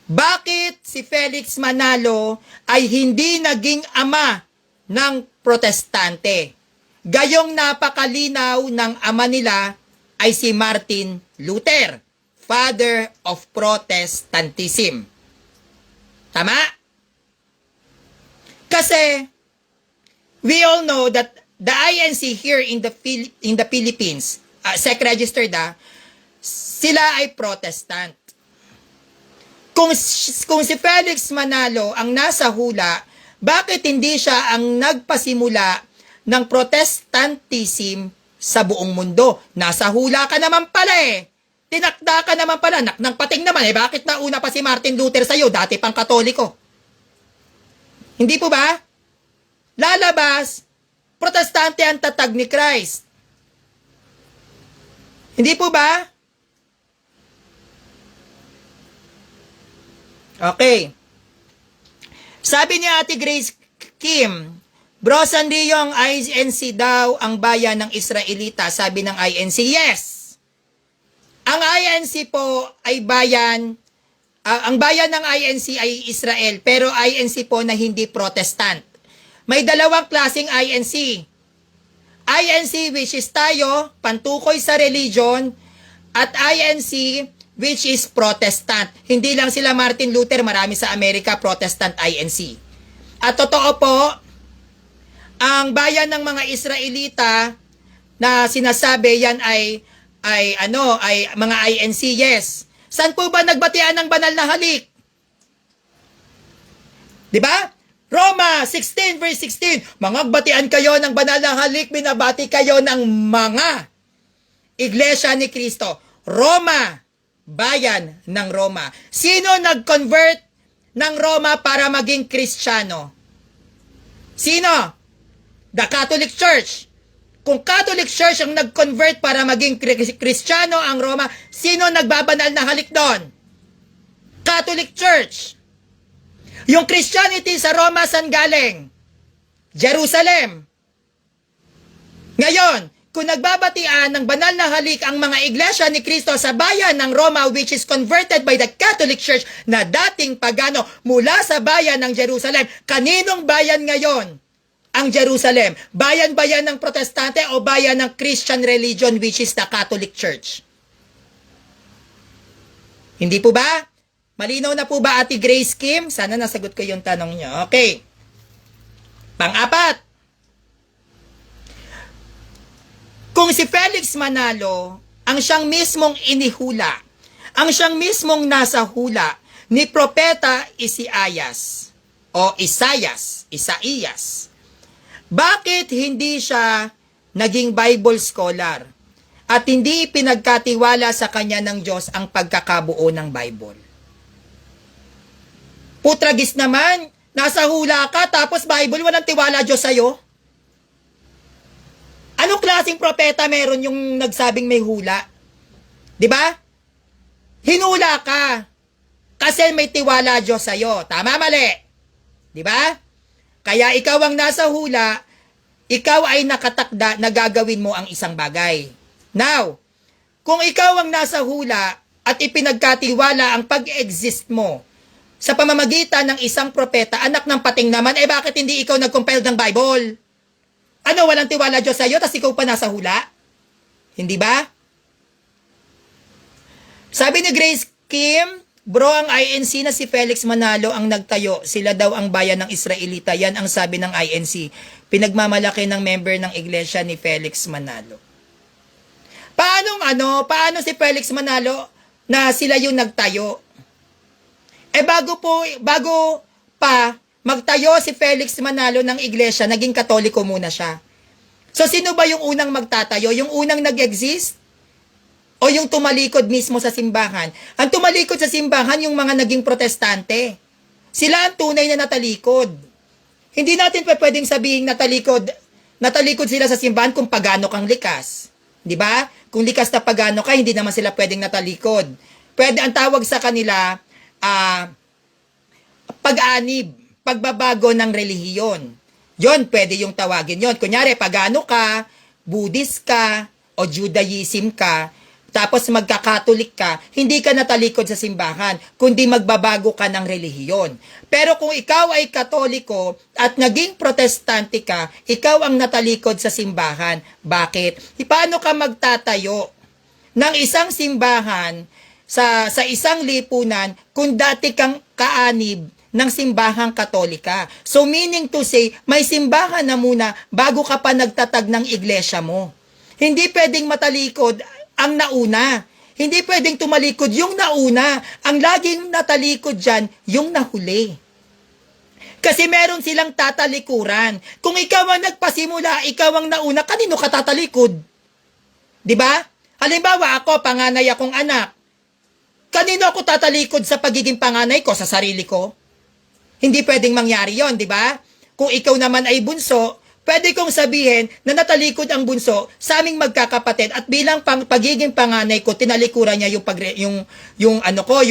bakit si Felix Manalo ay hindi naging ama ng protestante? Gayong napakalinaw ng ama nila ay si Martin Luther, father of Protestantism. Tama? Kasi we all know that the INC here in the Philippines, SEC-registered sila ay Protestant. Kung si Felix Manalo ang nasa hula, bakit hindi siya ang nagpasimula ng Protestantism sa buong mundo? Nasa hula ka naman pala eh. Tinakda ka naman pala. Ng pating naman eh. Bakit nauna pa si Martin Luther sa'yo? Dati pang Katoliko. Hindi po ba? Lalabas, Protestante ang tatag ni Christ. Hindi po ba? Okay. Sabi niya Ate Grace Kim, Bro Sandio, ang INC daw ang bayan ng Israelita. Sabi ng INC, yes. Ang INC po ay bayan, ang bayan ng INC ay Israel, pero INC po na hindi Protestant. May dalawang klaseng INC. INC which is tayo, pantukoy sa religion, at INC which is Protestant. Hindi lang sila Martin Luther, marami sa Amerika, Protestant INC. At totoo po, ang bayan ng mga Israelita na sinasabi yan ay mga INC, yes. Saan po ba nagbatian ng banal na halik? 'Di ba? Roma 16 verse 16, mangagbatian kayo ng banal na halik, binabati kayo ng mga Iglesia ni Cristo. Roma, bayan ng Roma. Sino nag-convert ng Roma para maging Kristiyano? Sino? The Catholic Church. Kung Catholic Church ang nag-convert para maging Kristiyano ang Roma, sino nagbabanal na halik doon? Catholic Church. Yung Christianity sa Roma saan galing? Jerusalem. Ngayon, kung nagbabatian ng banal na halik ang mga iglesia ni Cristo sa bayan ng Roma which is converted by the Catholic Church na dating pagano mula sa bayan ng Jerusalem, kaninong bayan ngayon ang Jerusalem? Bayan ba yan ng Protestante o bayan ng Christian religion which is the Catholic Church? Hindi po ba? Malinaw na po ba Ate Grace Kim? Sana nasagot ko yung tanong niyo. Okay. Pang-apat. Kung si Felix Manalo ang siyang mismong inihula, ang siyang mismong nasa hula ni Propeta Isaías o Isaías, bakit hindi siya naging Bible scholar at hindi pinagkatiwala sa kanya ng Diyos ang pagkakabuo ng Bible? Putragis naman, nasa hula ka tapos Bible, walang tiwala Diyos sa'yo? Anong klaseng propeta meron yung nagsabing may hula? 'Di ba? Hinula ka kasi may tiwala Diyos sa'yo. Tama, mali? 'Di ba? Kaya ikaw ang nasa hula, ikaw ay nakatakda na gagawin mo ang isang bagay. Now, kung ikaw ang nasa hula at ipinagkatiwala ang pag-exist mo sa pamamagitan ng isang propeta, anak ng pating naman, bakit hindi ikaw nag-compile ng Bible? Ano, walang tiwala Diyos sa'yo, tas ikaw pa nasa hula? Hindi ba? Sabi ni Grace Kim, bro, ang INC na si Felix Manalo ang nagtayo. Sila daw ang bayan ng Israelita. Yan ang sabi ng INC. Pinagmamalaki ng member ng iglesia ni Felix Manalo. Paano si Felix Manalo na sila yung nagtayo? Bago pa magtayo si Felix Manalo ng iglesia, naging Katoliko muna siya. So, sino ba yung unang magtatayo? Yung unang nag-exist? O yung tumalikod mismo sa simbahan? Ang tumalikod sa simbahan, yung mga naging protestante. Sila ang tunay na natalikod. Hindi natin pwedeng sabihin natalikod sila sa simbahan kung pagano kang likas. Di ba? Kung likas na pagano ka, hindi naman sila pwedeng natalikod. Pwede, ang tawag sa kanila, pag-anib. Pagbabago ng relihiyon. Yon, pwede yung tawagin yon. Kunyari, pagano ka, Buddhist ka o Judaism ka, tapos magka-Catholic ka, hindi ka natalikod sa simbahan, kundi magbabago ka ng relihiyon. Pero kung ikaw ay Katoliko at naging Protestante ka, ikaw ang natalikod sa simbahan. Bakit? Paano ka magtatayo ng isang simbahan sa isang lipunan kung dati kang kaanib ng simbahang Katolika? So meaning to say, may simbahan na muna bago ka pa nagtatag ng iglesia mo. Hindi pwedeng matalikod ang nauna. Hindi pwedeng tumalikod yung nauna. Ang laging natalikod dyan, yung nahuli. Kasi meron silang tatalikuran. Kung ikaw ang nagpasimula, ikaw ang nauna, kanino ka tatalikod? Diba? Halimbawa, ako, panganay akong anak. Kanino ako tatalikod sa pagiging panganay ko? Sa sarili ko? Hindi pwedeng mangyari yon, diba? Kung ikaw naman ay bunso, pwede kong sabihin na natalikod ang bunso sa aming magkakapatid at bilang pagiging panganay ko, tinalikuran niya yung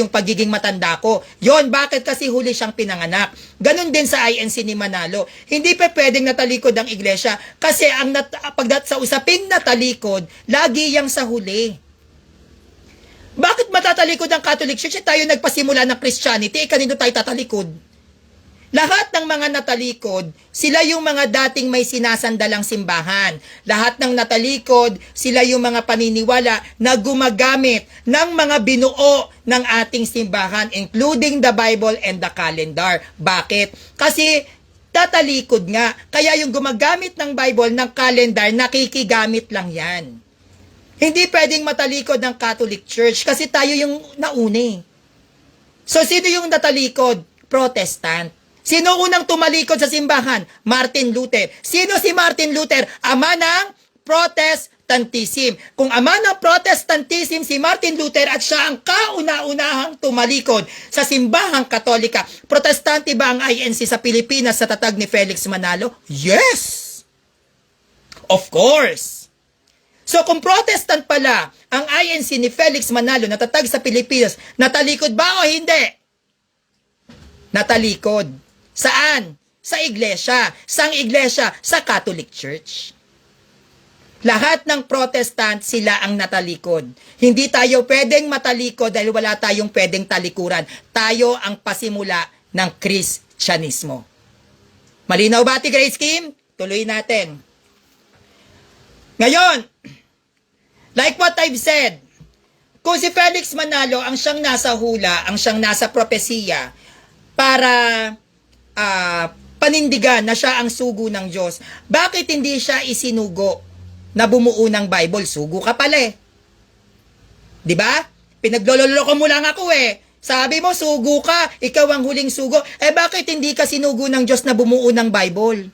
pagiging matanda ko. Yon, bakit? Kasi huli siyang pinanganak. Ganon din sa INC ni Manalo. Hindi pa pwedeng natalikod ang iglesia kasi pagdat sa usaping natalikod, lagi yang sa huli. Bakit matatalikod ang Catholic Church? Tayo nagpasimula ng Christianity, kanino tayo tatalikod? Lahat ng mga natalikod, sila yung mga dating may sinasandalang simbahan. Lahat ng natalikod, sila yung mga paniniwala na gumagamit ng mga binuo ng ating simbahan, including the Bible and the calendar. Bakit? Kasi tatalikod nga. Kaya yung gumagamit ng Bible, ng calendar, nakikigamit lang yan. Hindi pwedeng matalikod ng Catholic Church kasi tayo yung naune. So sino yung natalikod? Protestant. Sino unang tumalikod sa simbahan? Martin Luther. Sino si Martin Luther? Ama ng Protestantism. Kung ama ng Protestantism si Martin Luther at siya ang kauna-unahang tumalikod sa simbahang Katolika, Protestante ba ang INC sa Pilipinas sa tatag ni Felix Manalo? Yes! Of course! So kung Protestant pala ang INC ni Felix Manalo na tatag sa Pilipinas, natalikod ba o hindi? Natalikod. Saan? Sa iglesia. Saang iglesia? Sa Catholic Church. Lahat ng Protestant, sila ang natalikod. Hindi tayo pwedeng matalikod dahil wala tayong pwedeng talikuran. Tayo ang pasimula ng Kristyanismo. Malinaw ba, Ate Grace Kim? Tuloy natin. Ngayon, like what I've said, kung si Felix Manalo ang siyang nasa hula, ang siyang nasa propesiya, para panindigan na siya ang sugo ng Diyos, bakit hindi siya isinugo na bumuo ng Bible? Sugo ka pala eh. Diba? Pinagloloko mo lang ako eh. Sabi mo, sugo ka, ikaw ang huling sugo. Eh bakit hindi ka sinugo ng Diyos na bumuo ng Bible?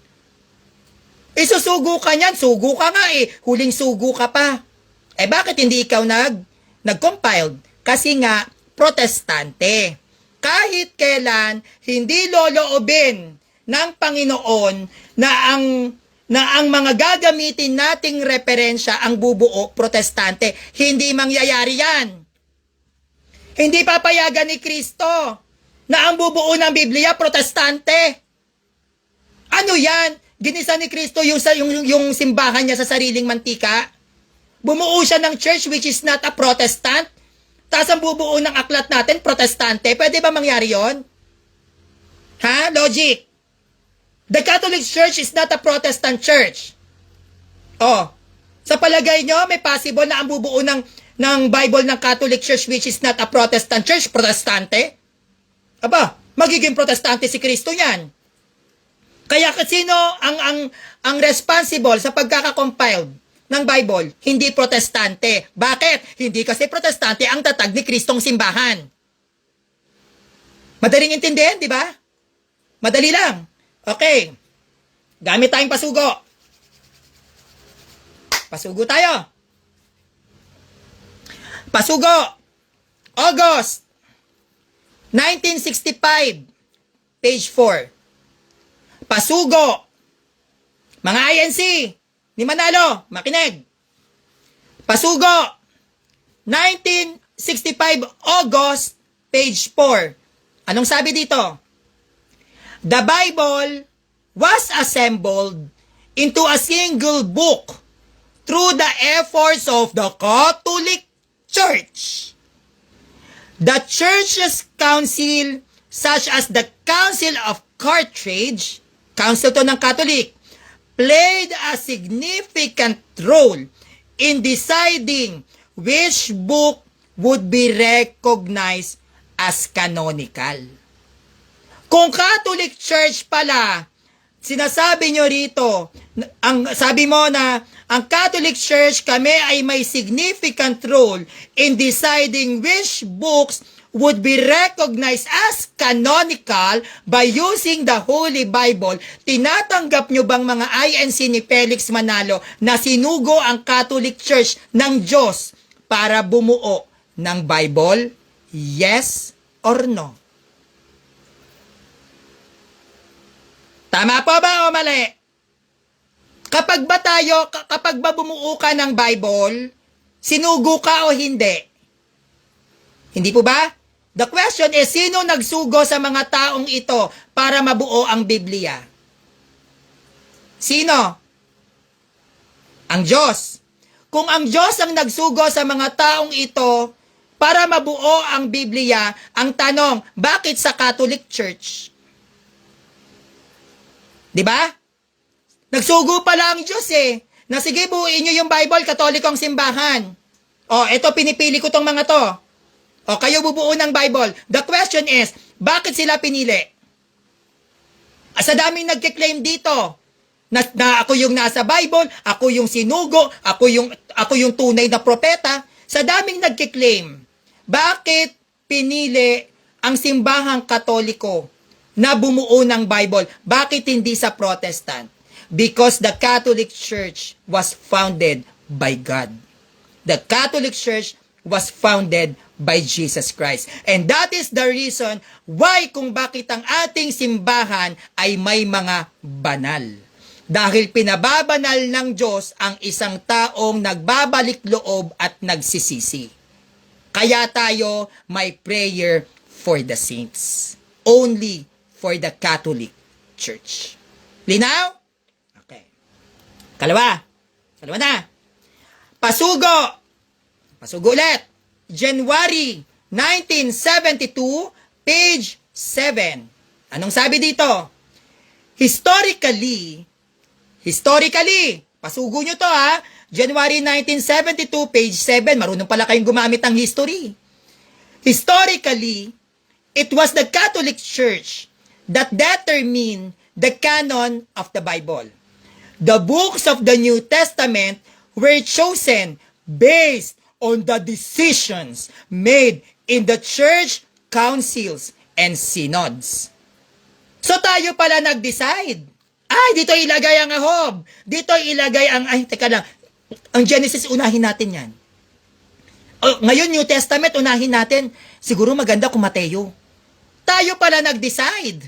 Isusugo ka niyan, sugo ka nga eh. Huling sugo ka pa. Eh bakit hindi ikaw nag-compiled? Kasi nga, Protestante. Kahit kailan, hindi loloobin ng Panginoon na ang mga gagamitin nating referensya ang bubuo Protestante. Hindi mangyayari yan. Hindi papayagan ni Kristo na ang bubuo ng Biblia Protestante. Ano yan? Ginisa ni Kristo yung simbahan niya sa sariling mantika? Bumuo siya ng church which is not a Protestant? Tapos ang bubuo ng aklat natin, Protestante. Pwede ba mangyari yon? Ha? Logic. The Catholic Church is not a Protestant church. Oh. Sa palagay nyo, may possible na ang bubuo ng Bible ng Catholic Church which is not a Protestant church, Protestante? Aba, magiging Protestante si Kristo yan. Kaya sino ang responsible sa pagkakakompiled ng Bible? Hindi Protestante. Bakit? Hindi kasi Protestante ang tatag ni Kristong simbahan. Madaling intindihin, di ba? Madali lang. Okay. Gamit tayong pasugo. Pasugo tayo. Pasugo. August 1965. Page 4. Pasugo. Mga INC ni Manalo, makinig. Pasugo, 1965 August, page 4. Anong sabi dito? The Bible was assembled into a single book through the efforts of the Catholic Church. The Church's council, such as the Council of Carthage, council to ng Catholic, played a significant role in deciding which book would be recognized as canonical. Kung Catholic Church pala, sinasabi nyo rito, sabi mo na ang Catholic Church kami ay may significant role in deciding which books would be recognized as canonical by using the Holy Bible. Tinatanggap nyo bang mga INC ni Felix Manalo na sinugo ang Catholic Church ng Diyos para bumuo ng Bible? Yes or no? Tama po ba o mali? Kapag ba bumuo ka ng Bible, sinugo ka o hindi? Hindi po ba? The question is, sino nagsugo sa mga taong ito para mabuo ang Biblia? Sino? Ang Diyos. Kung ang Diyos ang nagsugo sa mga taong ito para mabuo ang Biblia, ang tanong, bakit sa Catholic Church? Di ba? Nagsugo pala ang Diyos na sige, buuin nyo yung Bible, Katolikong simbahan. O, eto, pinipili ko tong mga to. O, kayo bubuo ng Bible. The question is, bakit sila pinili? Sa daming nagkiklaim dito, na ako yung nasa Bible, ako yung sinugo, ako yung tunay na propeta. Sa daming nagkiklaim, bakit pinili ang simbahang Katoliko na bumuo ng Bible? Bakit hindi sa Protestant? Because the Catholic Church was founded by God. The Catholic Church was founded by Jesus Christ. And that is the reason why kung bakit ang ating simbahan ay may mga banal. Dahil pinababanal ng Diyos ang isang taong nagbabalik loob at nagsisisi. Kaya tayo may prayer for the saints. Only for the Catholic Church. Linaw? Okay. Kalawa na. Pasugo ulit. January 1972, page 7. Anong sabi dito? Historically, pasugo nyo to January 1972, page 7. Marunong pala kayong gumamit ng history. Historically, it was the Catholic Church that determined the canon of the Bible. The books of the New Testament were chosen based on the decisions made in the church councils and synods. So tayo pala nag-decide. Dito ilagay ang Ahob. Dito ilagay ang, teka lang. Ang Genesis, unahin natin yan. Ngayon, New Testament, unahin natin. Siguro maganda kung Mateo. Tayo pala nag-decide.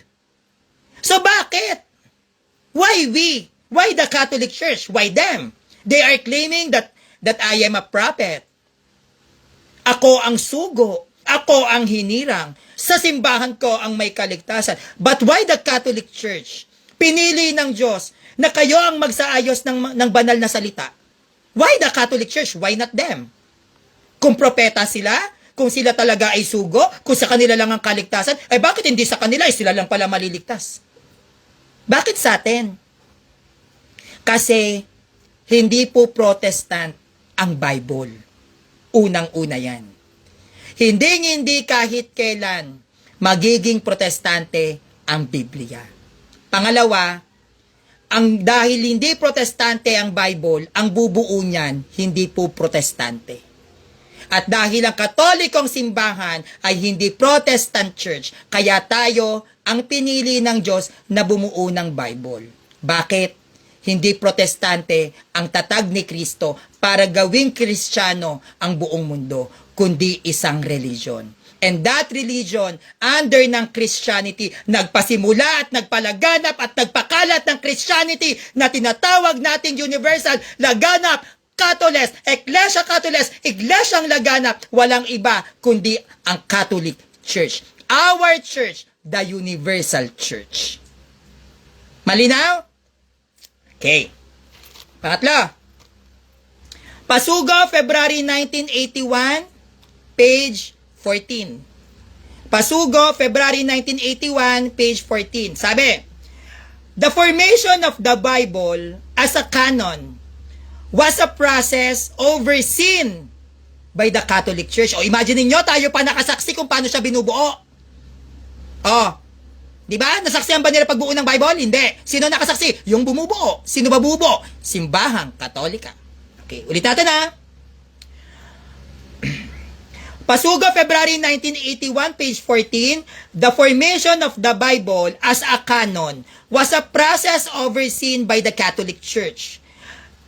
So bakit? Why we? Why the Catholic Church? Why them? They are claiming that I am a prophet. Ako ang sugo. Ako ang hinirang. Sa simbahan ko ang may kaligtasan. But why the Catholic Church? Pinili ng Diyos na kayo ang magsaayos ng banal na salita. Why the Catholic Church? Why not them? Kung propeta sila, kung sila talaga ay sugo, kung sa kanila lang ang kaligtasan, bakit hindi sa kanila sila lang pala maliligtas? Bakit sa atin? Kasi hindi po Protestant ang Bible. Unang-una yan. Hindi kahit kailan magiging Protestante ang Biblia. Pangalawa, dahil hindi Protestante ang Bible, ang bubuo niyan, hindi po Protestante. At dahil ang Katolikong simbahan ay hindi Protestant Church, kaya tayo ang pinili ng Diyos na bumuo ng Bible. Bakit? Hindi Protestante ang tatag ni Kristo para gawing Kristiyano ang buong mundo, kundi isang religion. And that religion, under ng Christianity, nagpasimula at nagpalaganap at nagpakalat ng Christianity na tinatawag nating universal, laganap, Katoles, Iglesia Katoles, Iglesyang laganap, walang iba kundi ang Catholic Church. Our church, the universal church. Malinaw? Okay. Pangatlo. Pasugo, February 1981, page 14. Pasugo, February 1981, page 14. Sabi, the formation of the Bible as a canon was a process overseen by the Catholic Church. O imagine niyo, tayo pa nakasaksi kung paano siya binubuo. Oh, di ba? Nasaksihan ba nila pagbuo ng Bible? Hindi. Sino nakasaksi? Yung bumubuo. Sino ba bumubuo? Simbahang Katolika. Okay, ulit natin ha. Pasugo, February 1981, page 14, the formation of the Bible as a canon was a process overseen by the Catholic Church.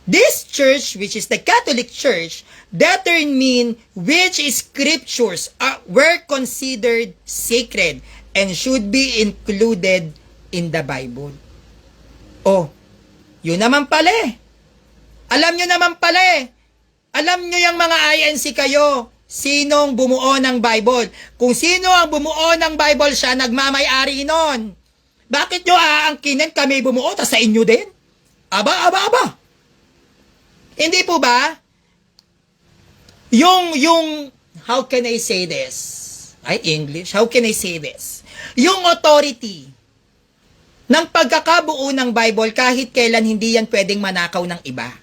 This church, which is the Catholic Church, determined which scriptures were considered sacred and should be included in the Bible. Oh, yun naman pala eh. Alam nyo naman pala eh. Alam nyo yung mga INC kayo, sinong bumuo ng Bible. Kung sino ang bumuo ng Bible, siya nagmamay-ari nun. Bakit nyo aangkinin kami bumuo, tas sa inyo din? Aba. Hindi po ba? Yung, how can I say this? English. How can I say this? Yung authority ng pagkakabuo ng Bible, kahit kailan hindi yan pwedeng manakaw ng iba.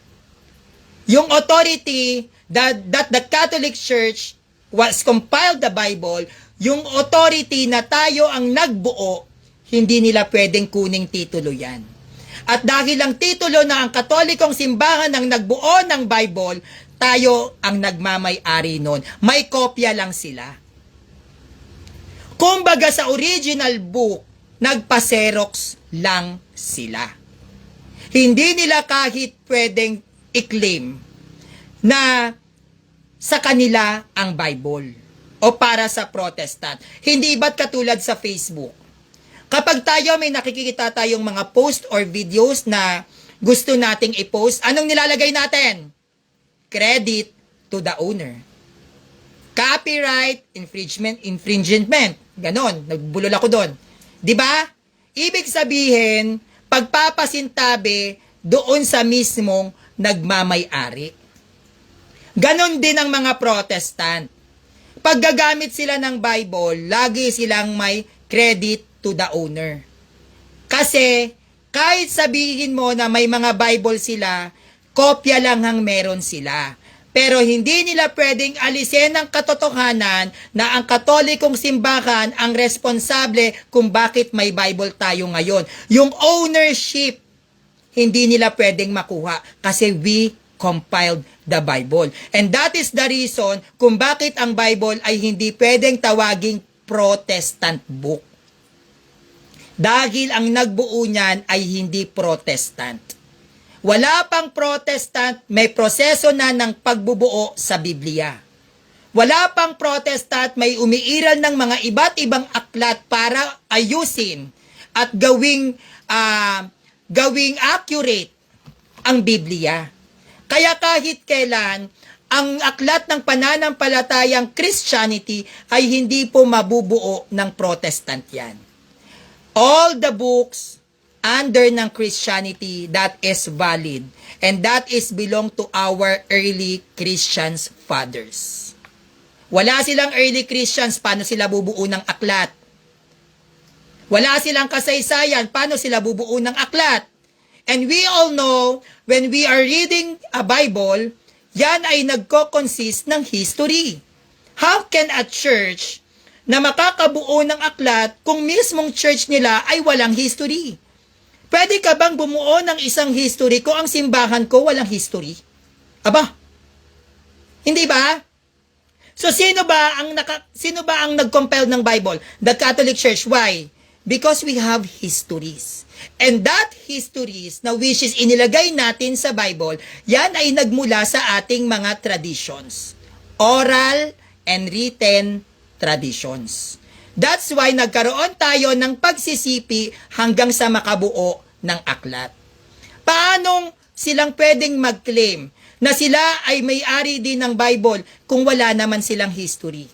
Yung authority that the Catholic Church was compiled the Bible, yung authority na tayo ang nagbuo, hindi nila pwedeng kuning titulo yan. At dahil ang titulo na ang Katolikong simbahan ang nagbuo ng Bible, tayo ang nagmamay-ari nun. May kopya lang sila. Kumbaga sa original book, nagpa-xerox lang sila. Hindi nila kahit pwedeng i-claim na sa kanila ang Bible o para sa Protestant. Hindi ba't katulad sa Facebook? Kapag tayo may nakikita tayong mga post or videos na gusto nating i-post, anong nilalagay natin? Credit to the owner. Copyright infringement. Ganon, nagbulol ako doon. 'Di ba? Ibig sabihin, pagpapasintabi doon sa mismong nagmamay-ari. Ganon din ang mga Protestant. Pag gagamit sila ng Bible, lagi silang may credit to the owner. Kasi, kahit sabihin mo na may mga Bible sila, kopya lang ang meron sila. Pero hindi nila pwedeng alisin ang katotohanan na ang Katolikong simbahan ang responsable kung bakit may Bible tayo ngayon. Yung ownership, hindi nila pwedeng makuha kasi we compiled the Bible. And that is the reason kung bakit ang Bible ay hindi pwedeng tawaging Protestant book. Dahil ang nagbuo niyan ay hindi Protestant. Wala pang Protestant, may proseso na ng pagbubuo sa Biblia. Wala pang Protestant, may umiiral ng mga iba't ibang aklat para ayusin at gawing accurate ang Biblia. Kaya kahit kailan, ang aklat ng pananampalatayang Christianity ay hindi po mabubuo ng Protestant yan. All the books under ng Christianity that is valid and that is belong to our early Christians fathers. Wala silang early Christians, paano sila bubuo ng aklat? Wala silang kasaysayan, paano sila bubuo ng aklat? And we all know, when we are reading a Bible, yan ay nagko-consist ng history. How can a church na makakabuo ng aklat kung mismong church nila ay walang history? Pwede ka bang bumuo ng isang history kung ang simbahan ko walang history? Aba, hindi ba? So sino ba ang nag-compile ng Bible? The Catholic Church. Why? Because we have histories. And that histories na which is inilagay natin sa Bible, yan ay nagmula sa ating mga traditions. Oral and written traditions. That's why nagkaroon tayo ng pagsisipi hanggang sa makabuo ng aklat. Paanong silang pwedeng mag-claim na sila ay may-ari din ng Bible kung wala naman silang history?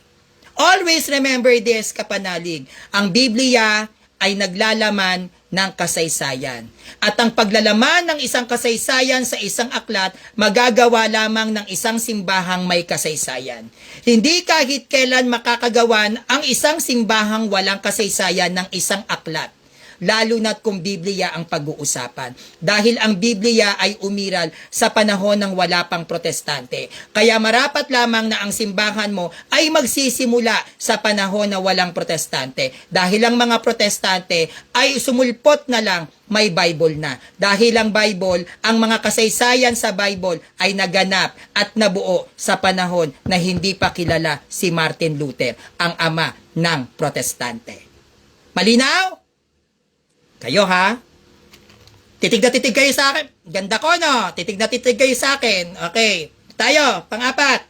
Always remember this, kapanalig. Ang Biblia ay naglalaman ng kasaysayan. At ang paglalaman ng isang kasaysayan sa isang aklat, magagawa lamang ng isang simbahang may kasaysayan. Hindi kahit kailan makakagawan ang isang simbahang walang kasaysayan ng isang aklat, lalo na't kung Biblia ang pag-uusapan. Dahil ang Biblia ay umiral sa panahon ng wala pang protestante. Kaya marapat lamang na ang simbahan mo ay magsisimula sa panahon na walang protestante. Dahil ang mga protestante ay sumulpot na lang, may Bible na. Dahil ang Bible, ang mga kasaysayan sa Bible ay naganap at nabuo sa panahon na hindi pa kilala si Martin Luther, ang ama ng protestante. Malinaw? Kayo ha? Titig na titig kayo sa akin. Ganda ko, no? Titig na titig kayo sa akin. Okay. Tayo, pang-apat.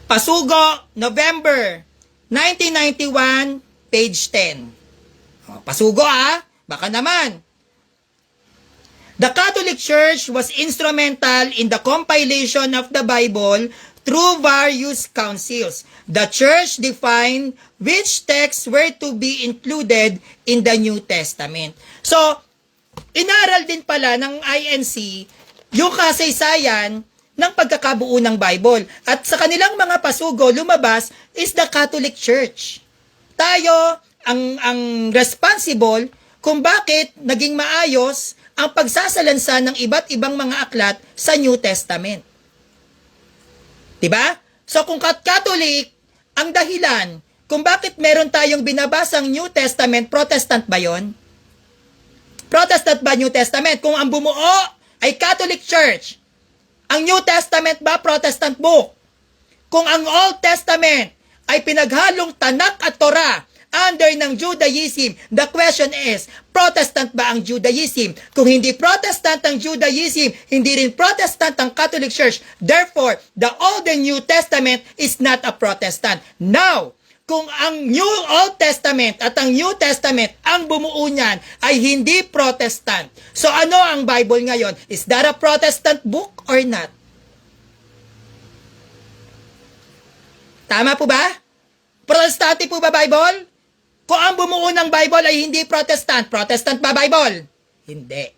Pasugo, November 1991, page 10. Pasugo ha? Baka naman. The Catholic Church was instrumental in the compilation of the Bible through various councils. The Church defined which texts were to be included in the New Testament. So, inaral din pala ng INC yung kasaysayan ng pagkakabuo ng Bible. At sa kanilang mga pasugo, lumabas is the Catholic Church. Tayo ang responsible kung bakit naging maayos ang pagsasalansa ng iba't ibang mga aklat sa New Testament. Diba? So kung Catholic, ang dahilan kung bakit meron tayong binabasang New Testament, Protestant ba yon? Protestant ba New Testament? Kung ang bumuo ay Catholic Church, ang New Testament ba Protestant book? Kung ang Old Testament ay pinaghalong Tanakh at Torah under ng Judaism, the question is, Protestant ba ang Judaism? Kung hindi Protestant ang Judaism, hindi rin Protestant ang Catholic Church. Therefore, the Old and New Testament is not a Protestant. Now, kung ang Old Testament at ang New Testament, ang bumuo niyan ay hindi Protestant. So ano ang Bible ngayon? Is that a Protestant book or not? Tama po ba? Protestante po ba Bible? Kung ang bumuo ng Bible ay hindi Protestant, Protestant ba Bible? Hindi.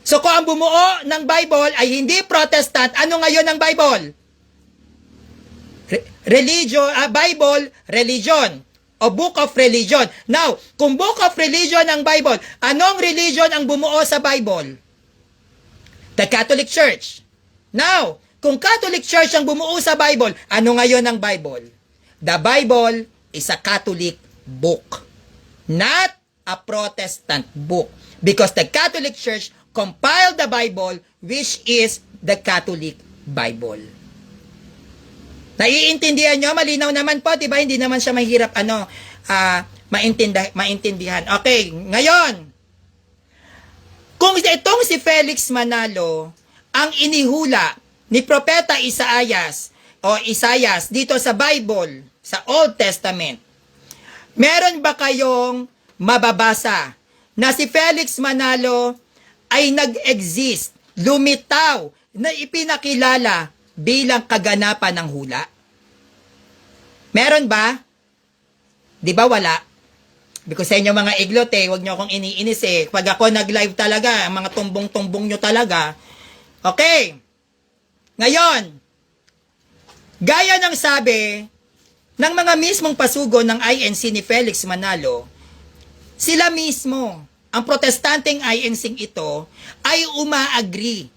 So kung ang bumuo ng Bible ay hindi Protestant, ano ngayon ang Bible? Bible, religion. O Book of Religion. Now, kung Book of Religion ang Bible, anong religion ang bumuo sa Bible? The Catholic Church. Now, kung Catholic Church ang bumuo sa Bible, ano ngayon ang Bible? The Bible is a Catholic book, not a Protestant book, because the Catholic Church compiled the Bible, which is the Catholic Bible. Naiintindihan nyo? Malinaw naman po, diba? Hindi naman siya mahirap maintindihan. Okay, ngayon, kung itong si Felix Manalo ang inihula ni Propeta Isaias dito sa Bible, sa Old Testament, meron ba kayong mababasa na si Felix Manalo ay nag-exist, lumitaw, na ipinakilala bilang kaganapan ng hula? Meron ba? Di ba wala? Because sa inyo mga iglot huwag nyo akong iniinis Pag ako nag-live talaga, mga tumbong-tumbong nyo talaga. Okay. Ngayon, gaya ng sabi ng mga mismong pasugo ng INC ni Felix Manalo, sila mismo, ang protestanteng INC ito, ay umaagree,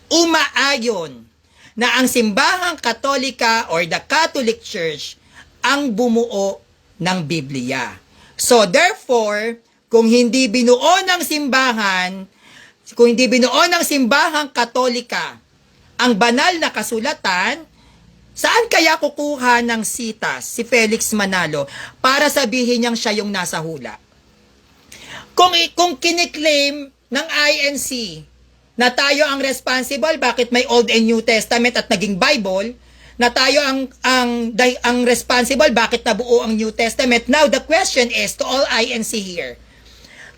umaayon na ang simbahang Katolika or the Catholic Church ang bumuo ng Biblia. So therefore, kung hindi binuo ng simbahang Katolika ang banal na kasulatan, saan kaya kukuha ng sitas si Felix Manalo para sabihin niyang siya yung nasa hula? Kung kiniklaim ng INC na tayo ang responsible, bakit may Old and New Testament at naging Bible, na tayo ang responsible, bakit nabuo ang New Testament? Now, the question is to all INC here,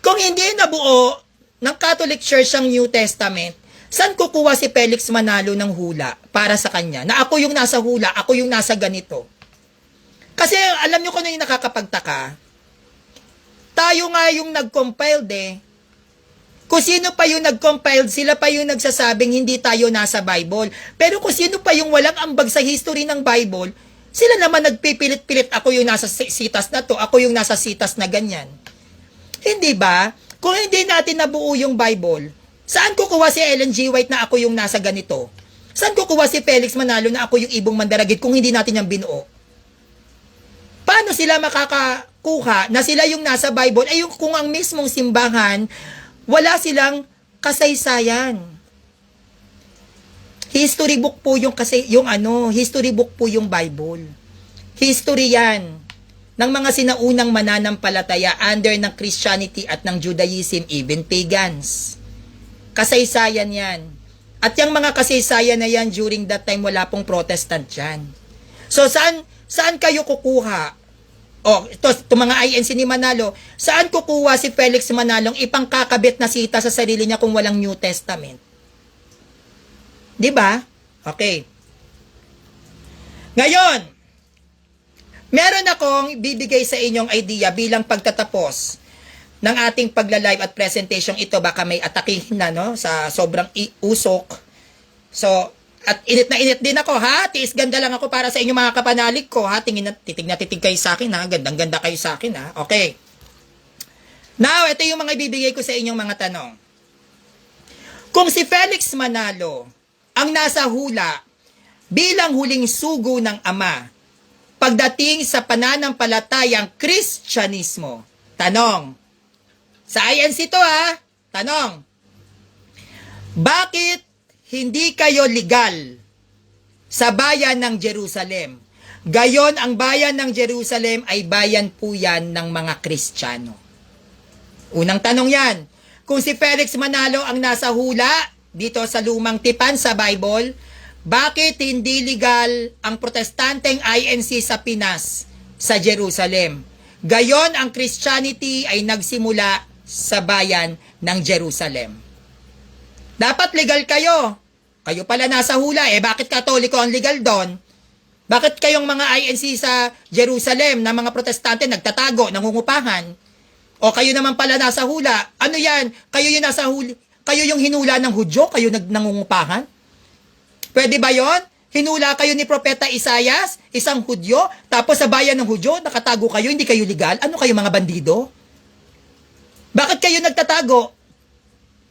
kung hindi nabuo ng Catholic Church ang New Testament, saan kukuha si Felix Manalo ng hula para sa kanya? Na ako yung nasa hula, ako yung nasa ganito. Kasi alam nyo kung ano yung nakakapagtaka? Tayo nga yung nag-compiled eh. Kung sino pa yung nag-compiled, sila pa yung nagsasabing hindi tayo nasa Bible. Pero kung sino pa yung walang ambag sa history ng Bible, sila naman nagpipilit-pilit, ako yung nasa sitas na to, ako yung nasa sitas na ganyan. Hindi ba? Kung hindi natin nabuo yung Bible, saan kukuha si Ellen G. White na ako yung nasa ganito? Saan kukuha si Felix Manalo na ako yung ibong mandaragit kung hindi natin yung binuo? Paano sila makakakuha na sila yung nasa Bible ay yung kung ang mismong simbahan wala silang kasaysayan. History book po yung history book po yung Bible. History yan ng mga sinaunang mananampalataya under ng Christianity at ng Judaism, even pagans. Kasaysayan yan. At yung mga kasaysayan na yan during that time wala pong Protestant yan. So saan kayo kukuha? Ito mga INC ni Manalo, saan kukuha si Felix Manalong ipangkakabit na sita sa sarili niya kung walang New Testament? 'Di ba? Okay. Ngayon, meron akong bibigay sa inyong idea bilang pagtatapos ng ating pagla-live at presentation ito. Baka may atakihin na, no? Sa sobrang usok. So, at init na init din ako, ha? Tiis ganda lang ako para sa inyo mga kapanalig ko, ha? Titig kayo sa akin, ha? Gandang-ganda kayo sa akin, ha? Okay. Now, ito yung mga ibibigay ko sa inyong mga tanong. Kung si Felix Manalo ang nasa hula bilang huling sugo ng Ama pagdating sa pananampalatayang Kristyanismo, tanong, sa INC to, ha? Tanong, bakit hindi kayo legal sa bayan ng Jerusalem? Gayon, ang bayan ng Jerusalem ay bayan po yan ng mga Kristiyano. Unang tanong yan. Kung si Felix Manalo ang nasa hula dito sa lumang tipan sa Bible, bakit hindi legal ang protestanteng INC sa Pinas, sa Jerusalem? Gayon, ang Christianity ay nagsimula sa bayan ng Jerusalem. Dapat legal kayo. Kayo pala nasa hula. Bakit Katoliko ang legal doon? Bakit kayong mga INC sa Jerusalem na mga protestante nagtatago, nangungupahan? O kayo naman pala nasa hula. Ano yan? Kayo yung nasa hula. Kayo yung hinula ng Hudyo? Kayo nangungupahan? Pwede ba yon? Hinula kayo ni Propeta Isayas, isang Hudyo, tapos sa bayan ng Hudyo, nakatago kayo, hindi kayo legal? Ano kayo, mga bandido? Bakit kayo nagtatago?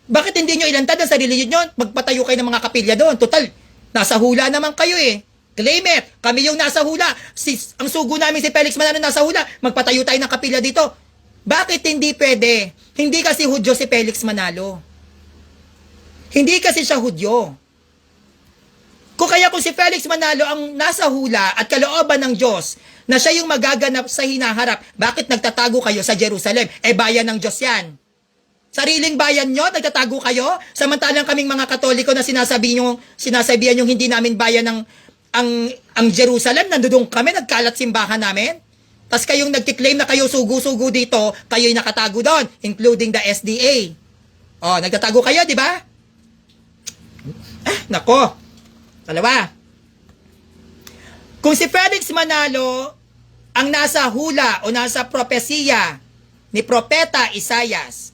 Bakit hindi nyo ilantad ang sarili nyo? Magpatayo kayo ng mga kapilya doon. Total, nasa hula naman kayo eh. Claim it. Kami yung nasa hula. Ang sugo namin si Felix Manalo nasa hula. Magpatayo tayo ng kapilya dito. Bakit hindi pwede? Hindi kasi Hudyo si Felix Manalo. Hindi kasi siya Hudyo. Kung si Felix Manalo ang nasa hula at kalooban ng Diyos na siya yung magaganap sa hinaharap, bakit nagtatago kayo sa Jerusalem? Bayan ng Diyos yan. Sariling bayan nyo, nagtatago kayo, samantalang kaming mga Katoliko na sinasabihan yung hindi namin bayan ng ang Jerusalem, nandudong kami, nagkalat simbahan namin. Tapos kayong nagtiklaim na kayo sugu-sugu dito, kayo'y nakatago doon, including the SDA. Nagtatago kayo, di ba? Nako. Dalawa. Kung si Felix Manalo ang nasa hula o nasa propesiya ni Propeta Isayas,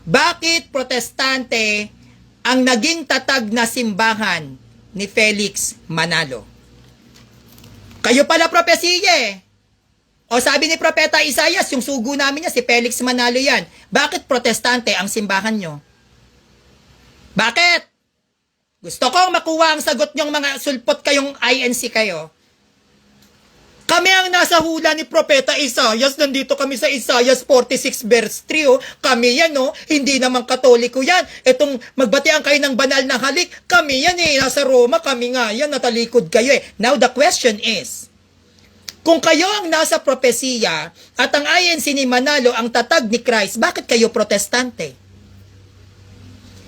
bakit protestante ang naging tatag na simbahan ni Felix Manalo? Kayo pala propesiya eh. O sabi ni Propeta Isayas, yung sugo namin niya, si Felix Manalo yan. Bakit protestante ang simbahan nyo? Bakit? Gusto kong makuha ang sagot nyong mga sulpot kayong INC kayo. Kami ang nasa hula ni Propeta Isayas. Nandito kami sa Isayas 46 verse 3. Kami yan, hindi naman Katoliko yan. Etong magbatian kayo ng banal na halik, kami yan eh. Nasa Roma, kami nga yan. Natalikod kayo eh. Now the question is, kung kayo ang nasa propesiya at ang INC ni Manalo ang tatag ni Christ, bakit kayo protestante?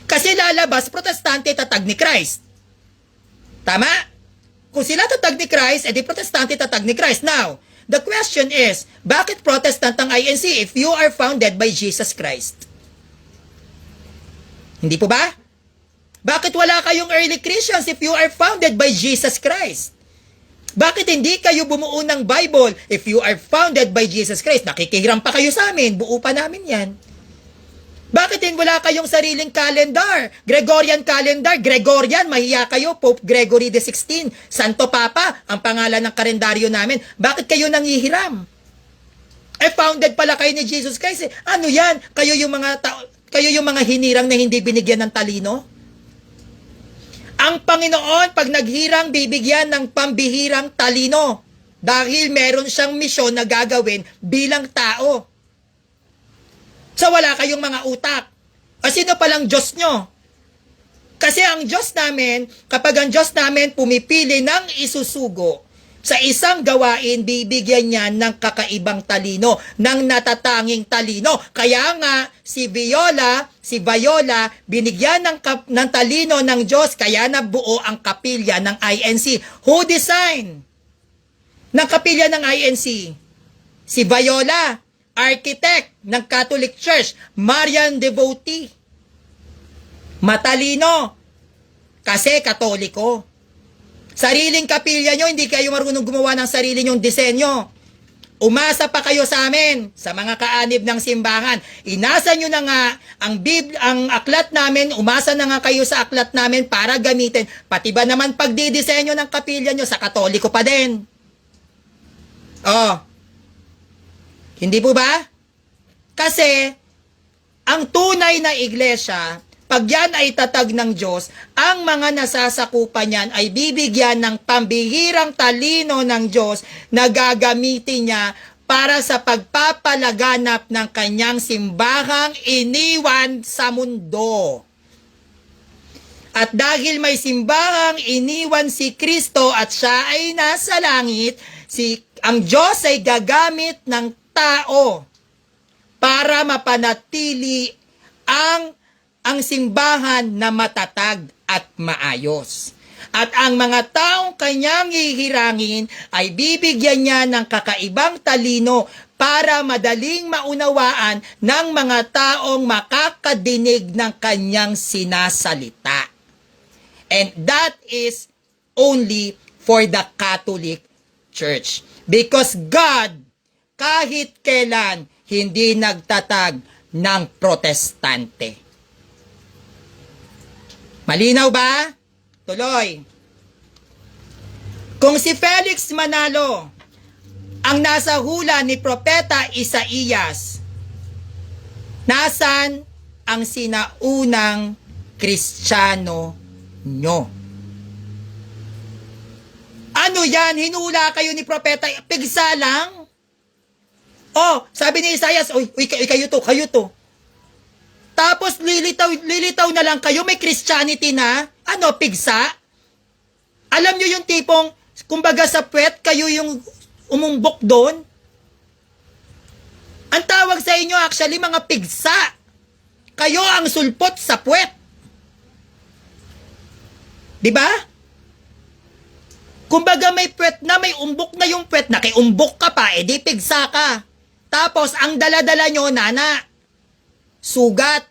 Kasi lalabas, protestante tatag ni Christ. Tama? Kung sila tatag ni Christ, edi protestante tatag ni Christ. Now, the question is, bakit protestant ang INC if you are founded by Jesus Christ? Hindi po ba? Bakit wala kayong early Christians if you are founded by Jesus Christ? Bakit hindi kayo bumuo ng Bible? If you are founded by Jesus Christ, nakikihiram pa kayo sa amin, buo pa namin yan. Bakit din wala kayong sariling calendar? Gregorian calendar, Gregorian, mahiya kayo, Pope Gregory XVI, Santo Papa, ang pangalan ng kalendaryo namin. Bakit kayo nangihiram? Founded pala kayo ni Jesus Christ. Ano yan? Kayo yung mga hinirang na hindi binigyan ng talino? Ang Panginoon, pag naghirang, bibigyan ng pambihirang talino. Dahil meron siyang misyon na gagawin bilang tao. So wala kayong mga utak. O sino palang Diyos nyo? Kasi ang Diyos namin, kapag ang Diyos namin pumipili ng isusugo sa isang gawain, bibigyan niya ng kakaibang talino, ng natatanging talino. Kaya nga, si Viola, binigyan ng talino ng Diyos, kaya nabuo ang kapilya ng INC. Who design ng kapilya ng INC? Si Viola, architect ng Catholic Church, Marian devotee. Matalino, kasi Katoliko. Sariling kapilya nyo, hindi kayo marunong gumawa ng sarili nyong disenyo. Umasa pa kayo sa amin, sa mga kaanib ng simbahan. Inasa nyo na nga ang aklat namin, umasa na nga kayo sa aklat namin para gamitin. Pati ba naman pagdidisenyo ng kapilya nyo, sa Katoliko pa din. Oh, hindi po ba? Kasi, ang tunay na iglesia, pag yan ay tatag ng Diyos, ang mga nasasakupan niyan ay bibigyan ng pambihirang talino ng Diyos na gagamitin niya para sa pagpapalaganap ng kanyang simbahang iniwan sa mundo. At dahil may simbahang iniwan si Kristo at siya ay nasa langit, ang Diyos ay gagamit ng tao para mapanatili ang simbahan na matatag at maayos. At ang mga taong kanyang hihirangin ay bibigyan niya ng kakaibang talino para madaling maunawaan ng mga taong makakadinig ng kanyang sinasalita. And that is only for the Catholic Church. Because God, kahit kailan, hindi nagtatag ng protestante. Malinaw ba? Tuloy. Kung si Felix Manalo ang nasa hula ni Propeta Isaías, nasan ang sinaunang Kristiyano nyo? Ano yan? Hinula kayo ni Propeta? Pigsa lang? Oh, sabi ni Isaías, uy, kayo to. Tapos lilitaw na lang kayo, may Christianity na. Ano, pigsa? Alam nyo yung tipong, kumbaga sa puwet, kayo yung umumbok doon? Ang tawag sa inyo actually, mga pigsa. Kayo ang sulpot sa puwet. Diba? Kumbaga may puwet na, may umbok na yung puwet na, kay umbok ka pa, edi pigsa ka. Tapos, ang dala-dala nyo, nana, sugat,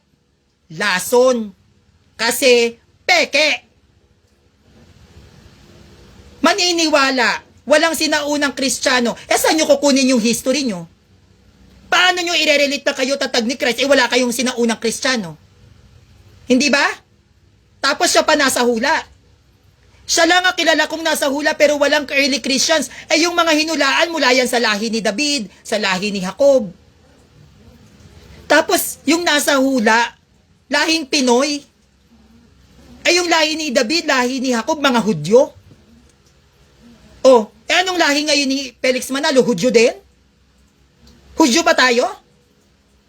lason, kasi peke. Maniniwala, walang sinaunang Kristiyano. Saan nyo kukunin yung history nyo? Paano nyo i-relate na kayo tatag ni Christ? Wala kayong sinaunang Kristiyano. Hindi ba? Tapos siya pa nasa hula. Siya lang ang kilala kong nasa hula pero walang early Christians. Yung mga hinulaan mula yan sa lahi ni David, sa lahi ni Jacob. Tapos, yung nasa hula, lahing Pinoy. Yung lahi ni David, lahi ni Jacob, mga Hudyo. Oh, anong lahi ngayon ni Felix Manalo? Hudyo din? Hudyo ba tayo?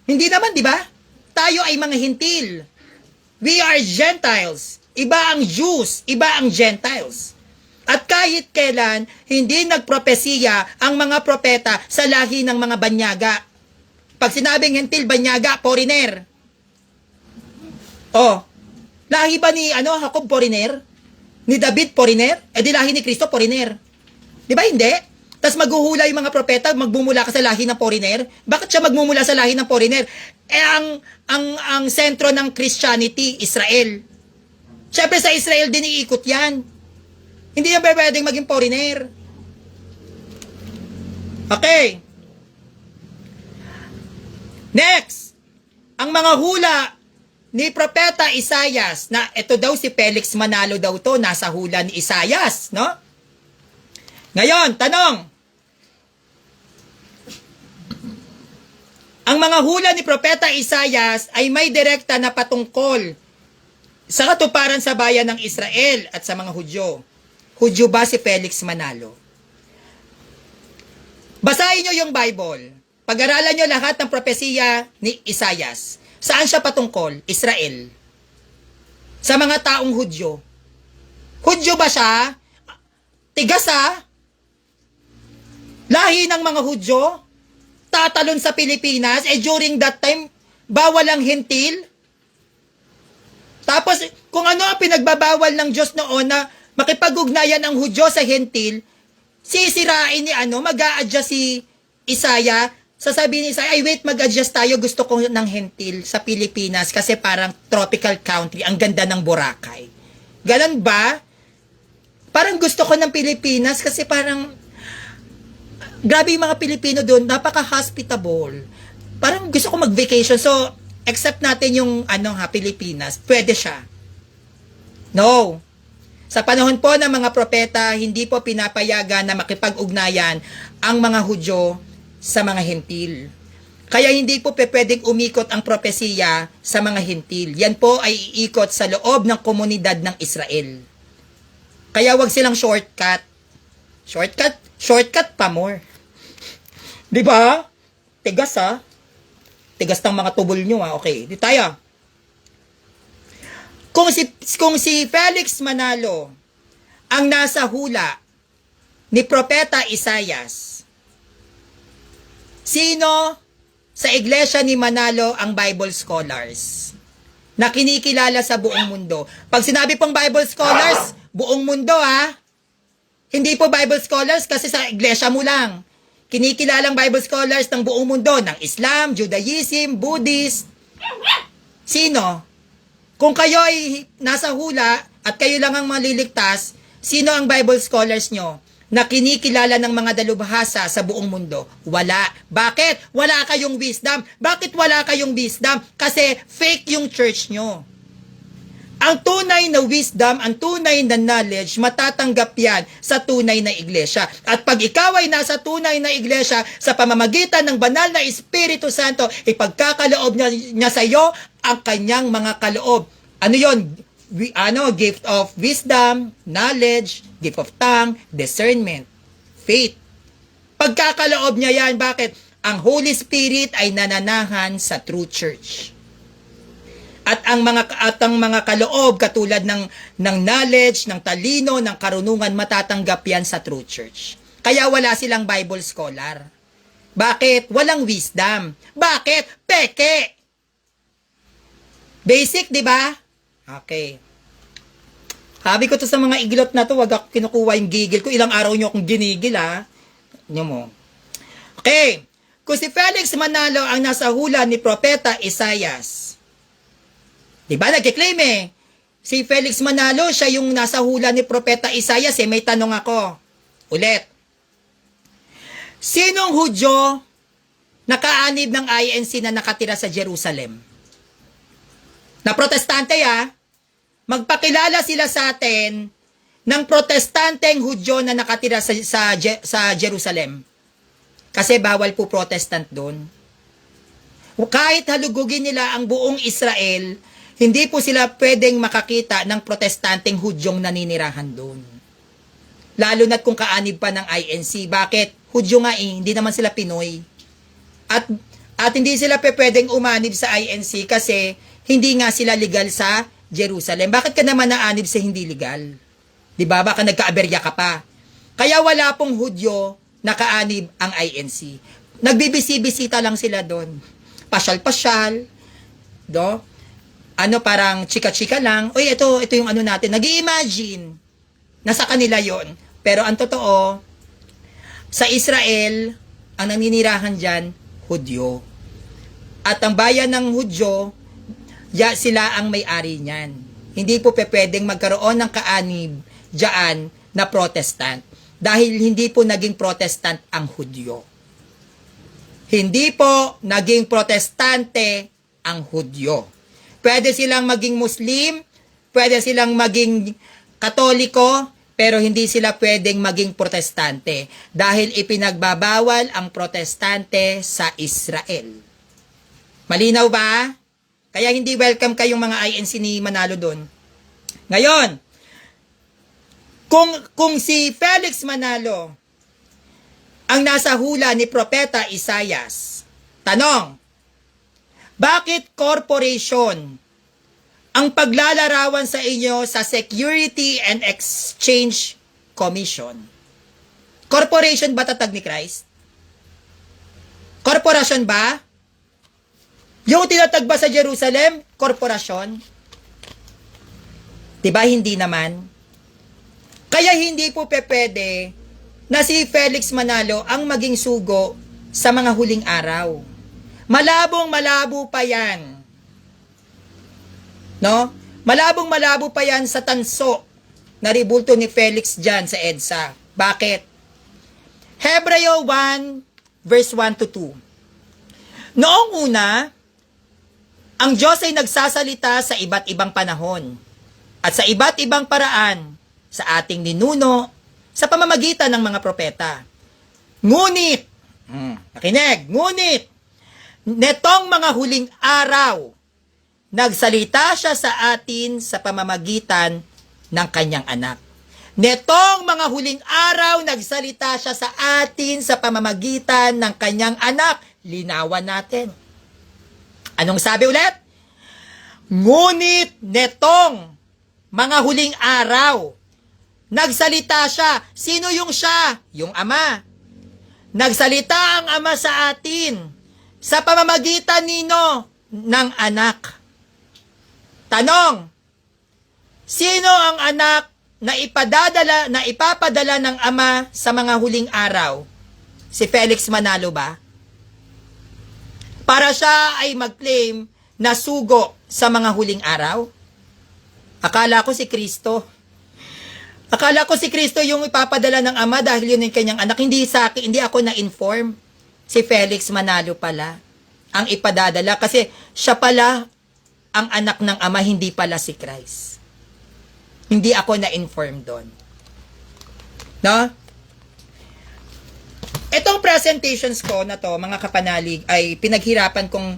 Hindi naman, di ba? Tayo ay mga hintil. We are Gentiles. Iba ang Jews, iba ang Gentiles. At kahit kailan, hindi nagpropesiya ang mga propeta sa lahi ng mga banyaga. Pag sinabing hentil, banyaga, foreigner. Oh, lahi ba ni Jacob foreigner? Ni David foreigner? Di lahi ni Kristo foreigner. Di ba hindi? Tapos maghuhula yung mga propeta, magmumula ka sa lahi ng foreigner. Bakit siya magmumula sa lahi ng foreigner? Ang sentro ng Christianity, Israel. Siyempre sa Israel din iikot yan. Hindi yan pwedeng maging foreigner. Okay. Next, ang mga hula ni Propeta Isaias, na ito daw si Felix Manalo daw to, nasa hula ni Isaias, no? Ngayon, tanong, ang mga hula ni Propeta Isaias ay may direkta na patungkol sa katuparan sa bayan ng Israel at sa mga Hudyo. Hudyo ba si Felix Manalo? Basahin nyo yung Bible. Pag-aralan nyo lahat ng propesiya ni Isaias. Saan siya patungkol? Israel. Sa mga taong Hudyo. Hudyo ba siya? Tigasa? Lahi ng mga Hudyo? Tatalon sa Pilipinas? During that time, bawal ang hentil? Tapos, kung ano ang pinagbabawal ng Diyos noon na makipag-ugnayan ang Hudyo sa hentil, sisirain ni mag-a-adjust si Isaiah. Sasabihin ni Isaiah, ay wait, mag-adjust tayo, gusto ko ng hentil sa Pilipinas kasi parang tropical country, ang ganda ng Boracay. Ganon ba? Parang gusto ko ng Pilipinas kasi parang, grabe yung mga Pilipino doon, napaka-hospitable. Parang gusto ko mag-vacation, so, accept natin yung Pilipinas, pwede siya. No. Sa panahon po ng mga propeta, hindi po pinapayagan na makipag-ugnayan ang mga Hudyo sa mga hentil. Kaya hindi po pwedeng umikot ang propesiya sa mga hentil. Yan po ay iikot sa loob ng komunidad ng Israel. Kaya wag silang shortcut. Shortcut pa more. 'Di ba? Tigas ha. Tigas ng mga tubol nyo ha. Okay, di tayo. Kung si Felix Manalo ang nasa hula ni Propeta Isaias, sino sa iglesia ni Manalo ang Bible scholars na kinikilala sa buong mundo? Pag sinabi pong Bible scholars, buong mundo ha. Hindi po Bible scholars kasi sa iglesia mo lang. Kinikilalang Bible scholars ng buong mundo, ng Islam, Judaism, Buddhist. Sino? Kung kayo ay nasa hula at kayo lang ang maliligtas, sino ang Bible scholars nyo na kinikilala ng mga dalubhasa sa buong mundo? Wala. Bakit? Wala kayong wisdom. Bakit wala kayong wisdom? Kasi fake yung church nyo. Ang tunay na wisdom, ang tunay na knowledge, matatanggap yan sa tunay na iglesia. At pag ikaw ay nasa tunay na iglesia, sa pamamagitan ng banal na Espiritu Santo, ipagkakaloob niya sa iyo ang kanyang mga kaloob. Ano yon? Gift of wisdom, knowledge, gift of tongue, discernment, faith. Pagkakaloob niya yan, bakit? Ang Holy Spirit ay nananahan sa true church. At ang mga kaloob katulad ng knowledge, ng talino, ng karunungan, matatanggap yan sa true church. Kaya wala silang Bible scholar. Bakit? Walang wisdom. Bakit? Peke. Basic, di ba? Okay. Sabi ko to sa mga iglot na to, wag ako kinukuha yung gigil ko. Ilang araw nyo akong ginigil, ha? Nyo mo. Okay. Kung si Felix Manalo ang nasa hula ni Propeta Isaias, diba, nagkiklaim si Felix Manalo, siya yung nasa hula ni Propeta Isaias may tanong ako. Ulit. Sinong Hudyo nakaanib ng INC na nakatira sa Jerusalem? Na protestante magpakilala sila sa atin ng protestanteng Hudyo na nakatira sa Jerusalem. Kasi bawal po protestant doon. Kahit halugugin nila ang buong Israel, hindi po sila pwedeng makakita ng protestanteng Hudyong naninirahan doon. Lalo na't kung kaanib pa ng INC. Bakit? Hudyo nga hindi naman sila Pinoy. At hindi sila pwedeng umanib sa INC kasi hindi nga sila legal sa Jerusalem. Bakit ka naman naanib sa hindi legal? Diba? Baka nagkaaberya ka pa. Kaya wala pong Hudyo na kaanib ang INC. Nagbibisi-bisita lang sila doon. Pasyal-pasyal. Parang chika-chika lang. Uy, ito yung natin. Nag-i-imagine. Nasa kanila yon. Pero ang totoo, sa Israel, ang naninirahan dyan, Hudyo. At ang bayan ng Hudyo, sila ang may-ari niyan. Hindi po pwedeng magkaroon ng kaanib dyan na Protestant. Dahil hindi po naging Protestant ang Hudyo. Hindi po naging protestante ang Hudyo. Pwede silang maging Muslim, pwede silang maging Katoliko, pero hindi sila pwedeng maging protestante dahil ipinagbabawal ang protestante sa Israel. Malinaw ba? Kaya hindi welcome kayong mga INC ni Manalo doon. Ngayon, kung si Felix Manalo ang nasa hula ni Propeta Isaias, tanong, bakit corporation ang paglalarawan sa inyo sa Security and Exchange Commission? Corporation ba tatag ni Christ? Korporasyon ba? Yung tinatag ba sa Jerusalem? Korporasyon? Diba hindi naman? Kaya hindi po pwede na si Felix Manalo ang maging sugo sa mga huling araw. Malabong-malabo pa yan. No? Malabong-malabo pa yan sa tanso na ribulto ni Felix dyan sa EDSA. Bakit? Hebreo 1, verse 1 to 2. Noong una, ang Diyos ay nagsasalita sa iba't ibang panahon at sa iba't ibang paraan sa ating ninuno sa pamamagitan ng mga propeta. Ngunit, nakinig, ngunit, netong mga huling araw, nagsalita siya sa atin sa pamamagitan ng kanyang anak. Netong mga huling araw, nagsalita siya sa atin sa pamamagitan ng kanyang anak. Linawan natin. Anong sabi ulit? Ngunit netong mga huling araw, nagsalita siya. Sino yung siya? Yung Ama. Nagsalita ang Ama sa atin sa pamamagitan nino ng anak. Tanong, sino ang anak na ipapadala ng Ama sa mga huling araw? Si Felix Manalo ba? Para siya ay mag-claim na sugo sa mga huling araw? Akala ko si Kristo. Akala ko si Kristo yung ipapadala ng Ama dahil yun yung kanyang anak. Hindi sa akin, hindi ako na-inform. Si Felix Manalo pala ang ipadadala kasi siya pala ang anak ng Ama, hindi pala si Christ. Hindi ako na-inform doon. No? Itong presentations ko na to, mga kapanalig, ay pinaghirapan kong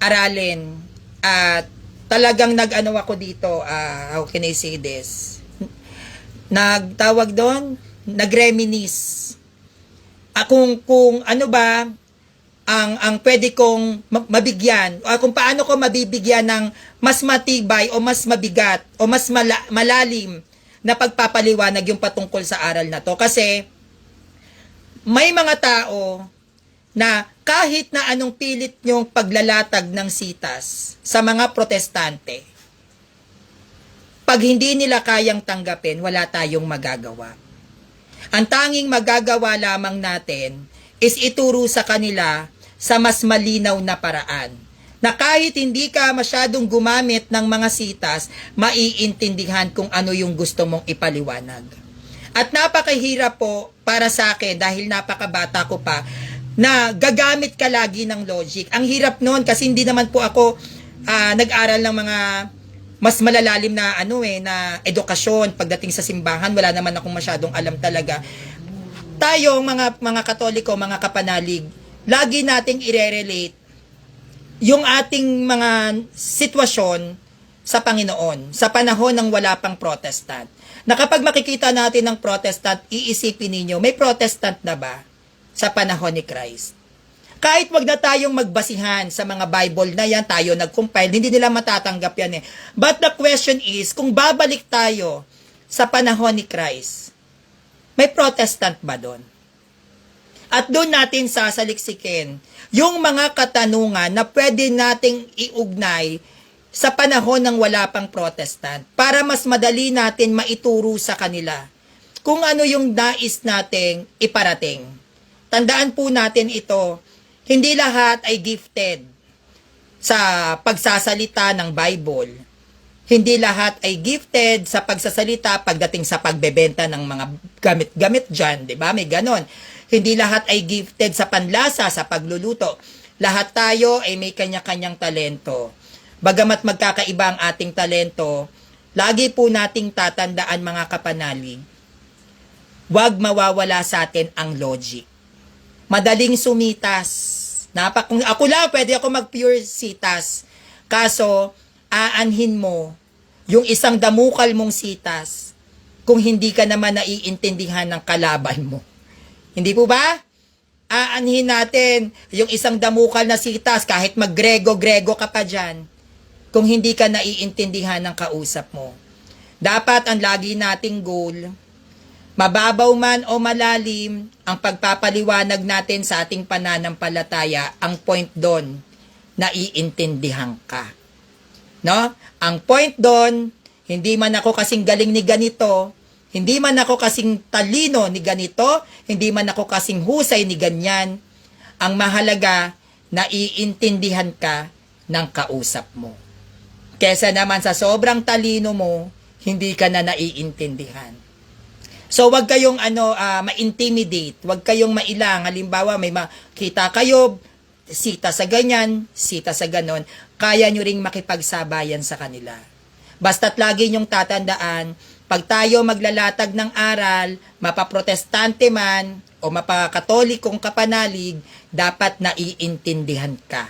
aralin at talagang nag-ano ako dito, how can I say this? Nagtawag doon, nag-reminisce. Kung ano ba ang pwede kong mabigyan o kung paano ko mabibigyan ng mas matibay o mas mabigat o mas malalim na pagpapaliwanag yung patungkol sa aral na to. Kasi may mga tao na kahit na anong pilit nyong paglalatag ng sitas sa mga protestante, pag hindi nila kayang tanggapin, wala tayong magagawa. Ang tanging magagawa lamang natin is ituro sa kanila sa mas malinaw na paraan. Na kahit hindi ka masyadong gumamit ng mga sitas, maiintindihan kung ano yung gusto mong ipaliwanag. At napakahirap po para sa akin dahil napakabata ko pa na gagamit ka lagi ng logic. Ang hirap noon kasi hindi naman po ako nag-aral ng mga mas malalalim na na edukasyon pagdating sa simbahan. Wala naman akong masyadong alam talaga. Tayong mga Katoliko, mga kapanalig, lagi nating i-relate yung ating mga sitwasyon sa Panginoon sa panahon ng wala pang Protestant. Na kapag makikita natin ng Protestant, iisipin ninyo, may Protestant na ba sa panahon ni Christ? Kahit wag na tayong magbasihan sa mga Bible na yan, tayo nag-compile, hindi nila matatanggap yan eh. But the question is, kung babalik tayo sa panahon ni Christ, may Protestant ba doon? At doon natin sasaliksikin yung mga katanungan na pwede nating iugnay sa panahon ng wala pang Protestant para mas madali natin maituro sa kanila kung ano yung nais nating iparating. Tandaan po natin ito, hindi lahat ay gifted sa pagsasalita ng Bible. Hindi lahat ay gifted sa pagsasalita pagdating sa pagbebenta ng mga gamit-gamit dyan, di ba? May ganon. Hindi lahat ay gifted sa panlasa, sa pagluluto. Lahat tayo ay may kanya-kanyang talento. Bagamat magkakaiba ang ating talento, lagi po nating tatandaan mga kapanalig, huwag mawawala sa atin ang logic. Madaling sumitas. Kung ako lang, pwede ako mag-pure sitas. Kaso, aanhin mo yung isang damukal mong sitas kung hindi ka naman naiintindihan ng kalaban mo. Hindi po ba? Aanhin natin yung isang damukal na sitas kahit mag-grego-grego ka pa dyan kung hindi ka naiintindihan ng kausap mo. Dapat ang lagi nating goal, mababaw man o malalim, ang pagpapaliwanag natin sa ating pananampalataya, ang point doon, naiintindihan ka. No? Ang point doon, hindi man ako kasing galing ni ganito, hindi man ako kasing talino ni ganito, hindi man ako kasing husay ni ganyan, ang mahalaga, naiintindihan ka ng kausap mo. Kesa naman sa sobrang talino mo, hindi ka na naiintindihan. So wag kayong ma-intimidate, wag kayong mailang. Halimbawa may makita kayo, sita sa ganyan, sita sa ganon, kaya nyo ring makipagsabayan sa kanila. Basta't lagi nyong tatandaan, pag tayo maglalatag ng aral, mapaprotestante man o mapakatolikong kapanalig, dapat naiintindihan ka.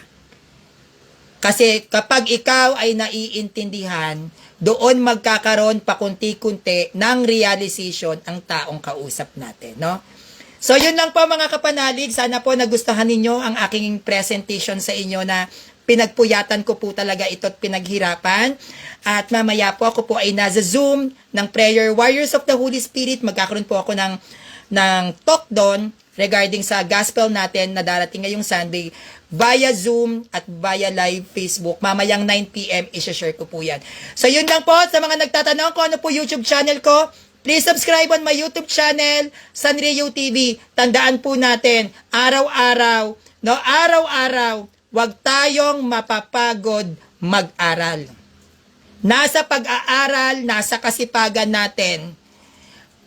Kasi kapag ikaw ay naiintindihan, doon magkakaroon pakunti-kunti ng realization ang taong kausap natin, no? So yun lang po mga kapanalig, sana po nagustuhan ninyo ang aking presentation sa inyo na pinagpuyatan ko po talaga ito at pinaghirapan. At mamaya po ako po ay nasa Zoom ng Prayer Warriors of the Holy Spirit. Magkakaroon po ako ng talk doon regarding sa gospel natin na darating ngayong Sunday via Zoom at via live Facebook. Mamayang 9 p.m. i-share ko po yan. So yun lang po sa mga nagtatanong kung ano po YouTube channel ko. Please subscribe on my YouTube channel, Sanrio TV. Tandaan po natin, araw-araw, wag tayong mapapagod mag-aral. Nasa pag-aaral, nasa kasipagan natin,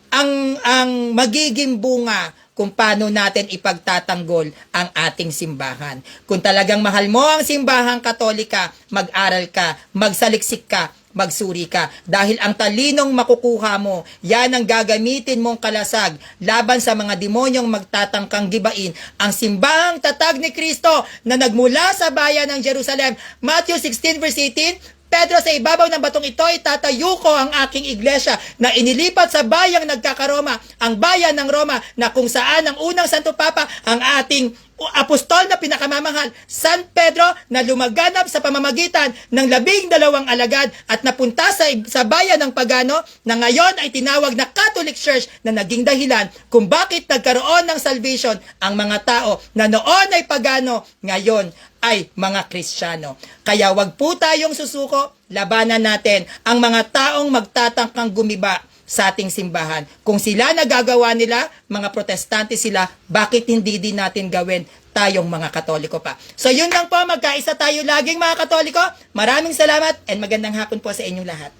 ang magiging bunga kung paano natin ipagtatanggol ang ating simbahan. Kung talagang mahal mo ang simbahang Katolika, mag-aral ka, magsaliksik ka, magsuri ka. Dahil ang talinong makukuha mo, yan ang gagamitin mong kalasag laban sa mga demonyong magtatangkang gibain ang simbahang tatag ni Kristo na nagmula sa bayan ng Jerusalem. Matthew 16 verse 18, Pedro, sa ibabaw ng batong ito, itatayo ko ang aking iglesia na inilipat sa bayang nagkakaroma, ang bayan ng Roma, na kung saan ang unang Santo Papa, ang ating apostol na pinakamamahal, San Pedro, na lumaganap sa pamamagitan ng 12 alagad at napunta sa bayan ng Pagano, na ngayon ay tinawag na Catholic Church, na naging dahilan kung bakit nagkaroon ng salvation ang mga tao na noon ay Pagano, ngayon ay mga Kristiyano. Kaya wag po tayong susuko, labanan natin ang mga taong magtatangkang gumiba sa ating simbahan. Kung sila nagagawa nila, mga protestante sila, bakit hindi din natin gawin tayong mga Katoliko pa? So yun lang po, magkaisa tayo laging mga Katoliko. Maraming salamat and magandang hapon po sa inyong lahat.